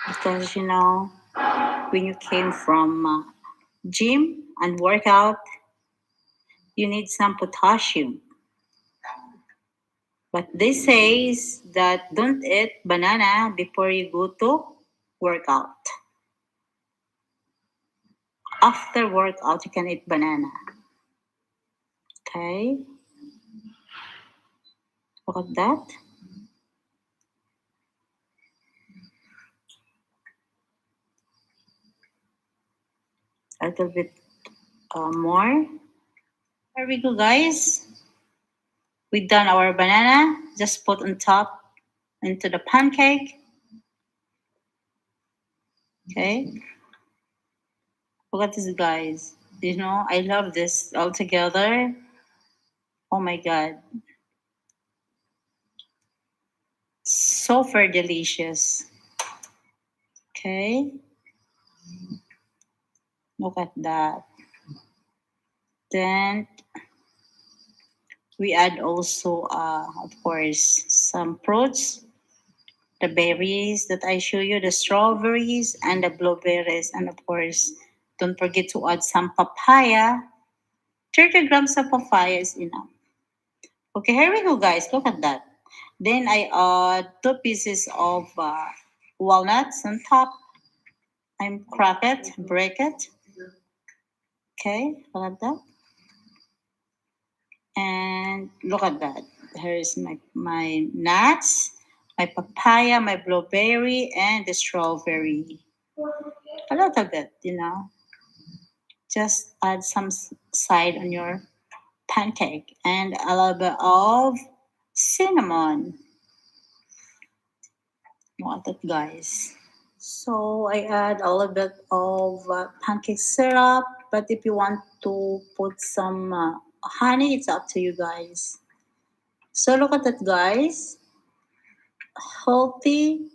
Because when you came from gym and workout, you need some potassium. But they says that don't eat banana before you go to workout. After workout, you can eat banana. Okay. Look at that. A little bit more. There we go, guys. We done our banana. Just put on top into the pancake. Okay. Look at this, guys. I love this all together. Oh my god. Super delicious. Okay. Look at that. Then we add also, of course, some fruits, the berries that I show you, the strawberries and the blueberries, and of course, don't forget to add some papaya. 30 grams of papaya is enough. Okay, here we go, guys. Look at that. Then I add 2 pieces of walnuts on top. I'm crack it, break it. Okay, look at that. And look at that. Here is my nuts, my papaya, my blueberry, and the strawberry. A lot of it. Just add some side on your pancake and a little bit of cinnamon. Look at that, guys. So I add a little bit of pancake syrup, but if you want to put some honey, it's up to you guys. So look at that, guys. Healthy,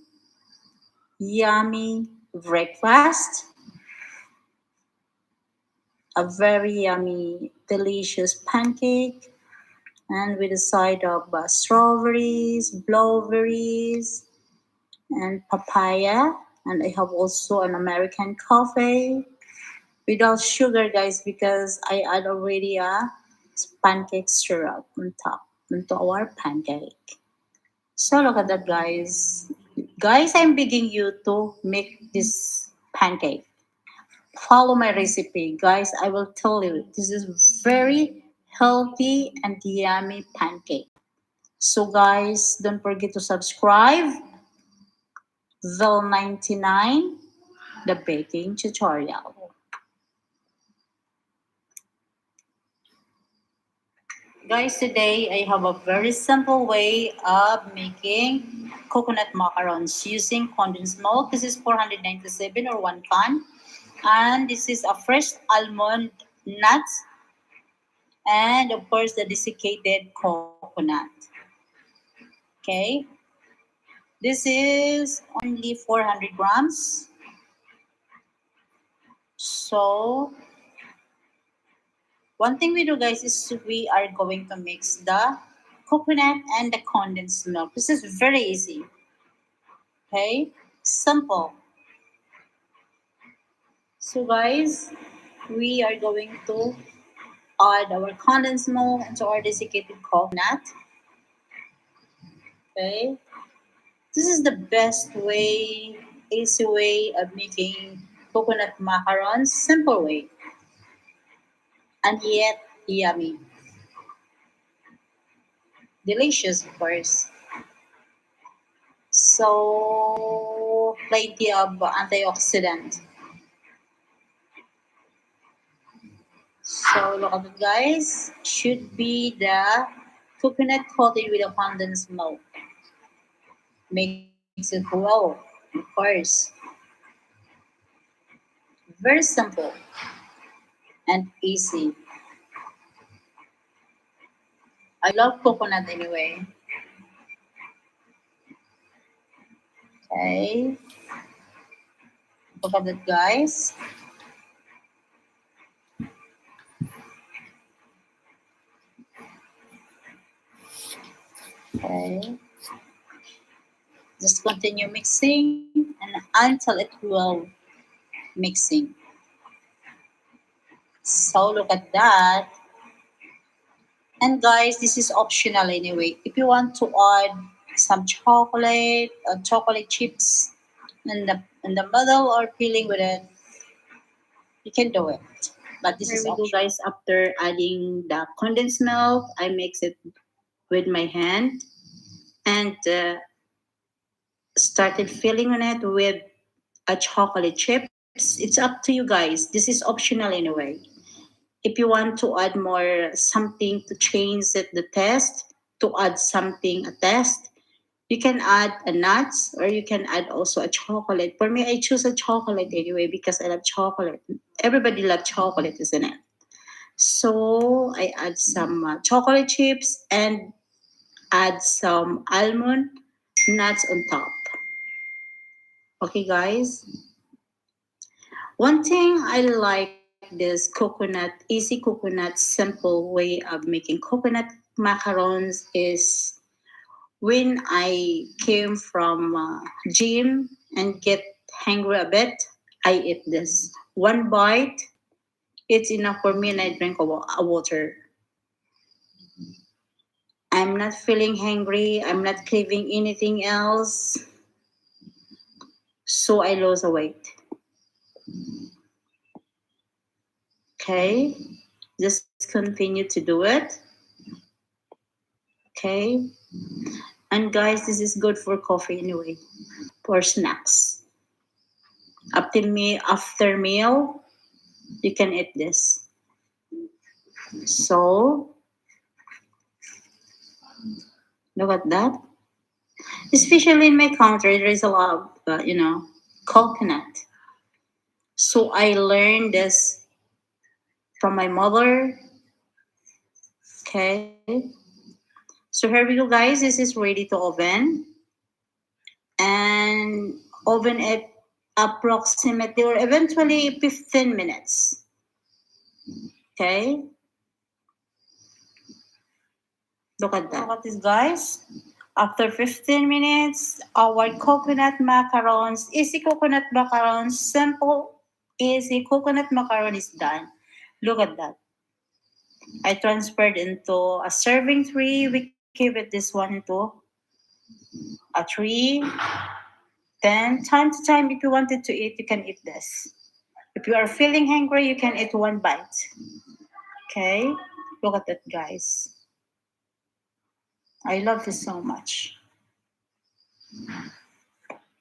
yummy breakfast. A very yummy, delicious pancake, and with a side of strawberries, blueberries, and papaya. And I have also an American coffee without sugar, guys, because I add already a pancake syrup on top into our pancake. So look at that, guys. Guys, I'm begging you to make this pancake. Follow my recipe, guys. I will tell you this is very healthy and yummy pancake. So, guys, don't forget to subscribe. Vel 99, the baking tutorial. Guys, today I have a very simple way of making coconut macarons using condensed milk. This is 497 or 1 can. And this is a fresh almond nuts and of course the desiccated coconut. Okay, this is only 400 grams. So one thing we do, guys, is we are going to mix the coconut and the condensed milk. This is very easy. Okay, simple. So guys, we are going to add our condensed milk into our desiccated coconut. Okay, this is the best way, easy way of making coconut macarons. Simple way. and yet yummy. Delicious, of course. So plenty of antioxidant. So look at it, guys. Should be the coconut coated with a condensed milk. Makes it wow, of course. Very simple and easy. I love coconut anyway. Okay, look at it, guys. Okay, just continue mixing and until it will mixing. So look at that. And guys, this is optional anyway. If you want to add some chocolate or chocolate chips in the middle or filling with it, you can do it. But this Here is we go, optional. guys. After adding the condensed milk, I mix it with my hand and started filling on it with a chocolate chips. It's up to you guys. This is optional anyway. If you want to add more something to change it, the taste, to add something, a taste, you can add a nuts or you can add also a chocolate. For me, I choose a chocolate anyway because I love chocolate. Everybody loves chocolate, isn't it? So I add some chocolate chips and add some almond nuts on top. Okay, guys. One thing I like this coconut, easy coconut, simple way of making coconut macarons is when I came from gym and get hungry a bit, I eat this. One bite, it's enough for me and I drink a water. I'm not feeling hungry. I'm not craving anything else. So I lose a weight. Okay. Just continue to do it. Okay. And guys, this is good for coffee anyway, for snacks. After meal, you can eat this. So look at that. Especially in my country, there is a lot of coconut. So I learned this from my mother. Okay. So here we go, guys. This is ready to oven and oven it approximately or eventually 15 minutes. Okay. Look at that. Look at this, guys. After 15 minutes, our coconut macarons, easy coconut macarons, simple, easy coconut macaron is done. Look at that. I transferred into a serving tray. We keep it this one into a tray. Then, time to time, if you wanted to eat, you can eat this. If you are feeling hungry, you can eat one bite. Okay? Look at that, guys. I love this so much.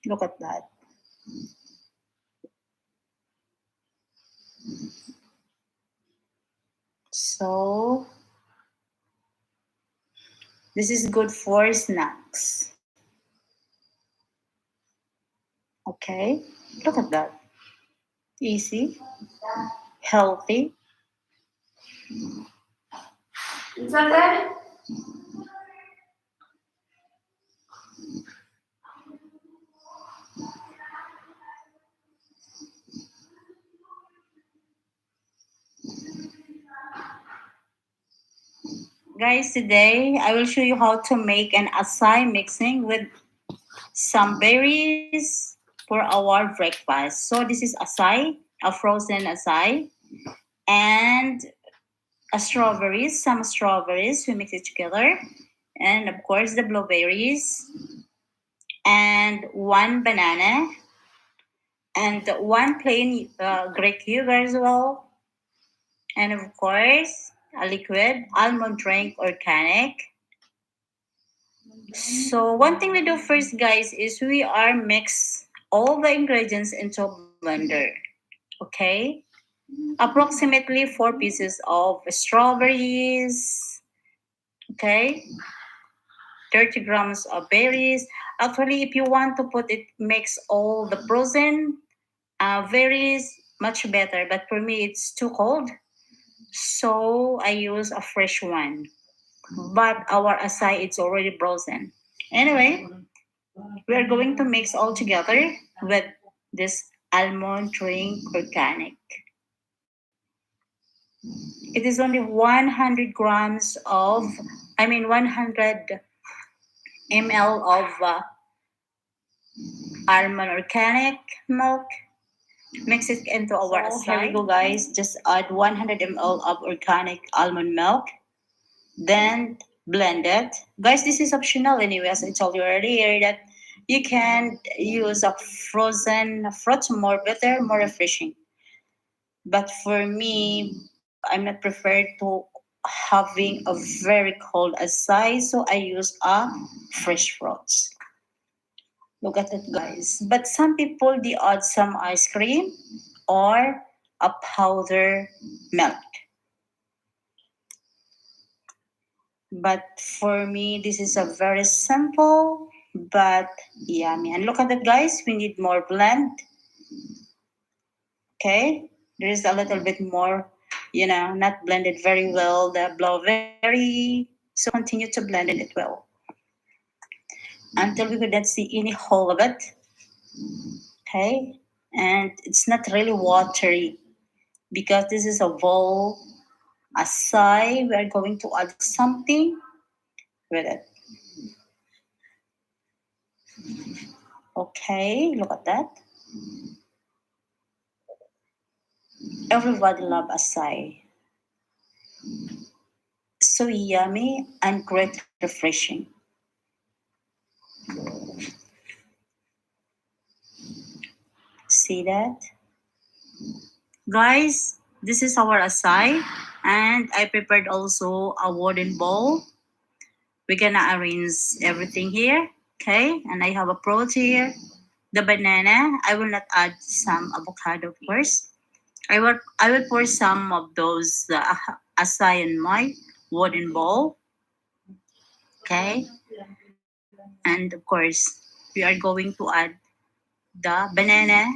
Look at that. So, this is good for snacks. Okay? Look at that. Easy, healthy. Is that it? Guys, today I will show you how to make an acai mixing with some berries for our breakfast. So this is acai, a frozen acai, and a strawberries, some strawberries. We mix it together, and of course the blueberries, and one banana, and one plain Greek yogurt as well, And of course, a liquid almond drink organic. So one thing we do first, guys, is we are mix all the ingredients into a blender. Okay, approximately 4 pieces of strawberries. Okay, 30 grams of berries. Actually, if you want to put it, mix all the frozen berries, much better. But for me, it's too cold, so I use a fresh one. But our acai, it's already frozen. Anyway, we are going to mix all together with this almond drink organic. It is only 100 grams of, 100 ml of almond organic milk. Mix it into our So here we go, guys. Just add 100 ml of organic almond milk. Then blend it. Guys, this is optional anyway, as I told you earlier, that you can use a frozen fruit, more better, more refreshing. But for me, I'm not preferred to having a very cold acai, so I use a fresh fruits. Look at it, guys. But some people they add some ice cream or a powder milk. But for me, this is a very simple but yummy. And look at it, guys. We need more blend. Okay, there is a little bit more, not blended very well. The blueberry. So continue to blend it well until we could not see any hole of it. Okay, and it's not really watery because this is a bowl. Aside, we are going to add something with it. Okay, look at that. Everybody love acai. So yummy and great refreshing. See that? Guys, this is our acai, and I prepared also a wooden bowl. We're gonna arrange everything here. Okay, and I have a fruit here. The banana, I will not add some avocado, of course. I will pour some of those acai in my wooden bowl. Okay, and of course we are going to add the banana.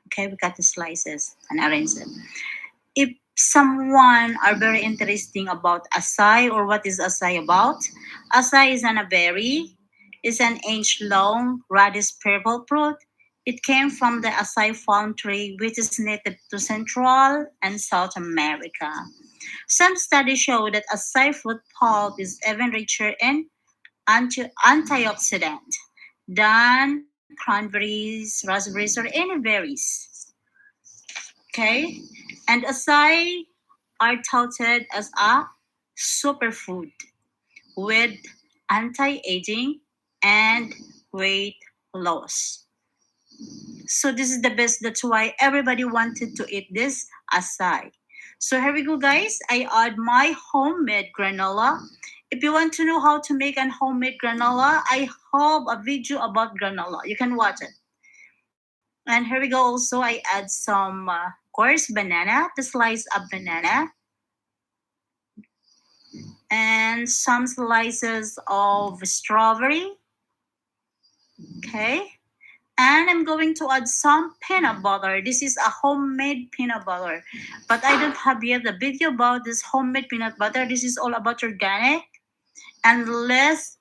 Okay, we cut the slices and arrange it. If someone are very interesting about acai or what is acai about, acai is an a berry, is an inch long radish purple fruit. It came from the acai palm tree, which is native to Central and South America. Some studies show that acai fruit pulp is even richer in antioxidant than cranberries, raspberries, or any berries. Okay, and acai are touted as a superfood with anti-aging and weight loss. So this is the best. That's why everybody wanted to eat this acai. So here we go, guys. I add my homemade granola. If you want to know how to make an homemade granola, I have a video about granola. You can watch it. And here we go. Also, I add some coarse banana, the slice of banana, and some slices of strawberry. Okay. And I'm going to add some peanut butter. This is a homemade peanut butter. But I don't have yet the video about this homemade peanut butter. This is all about organic and less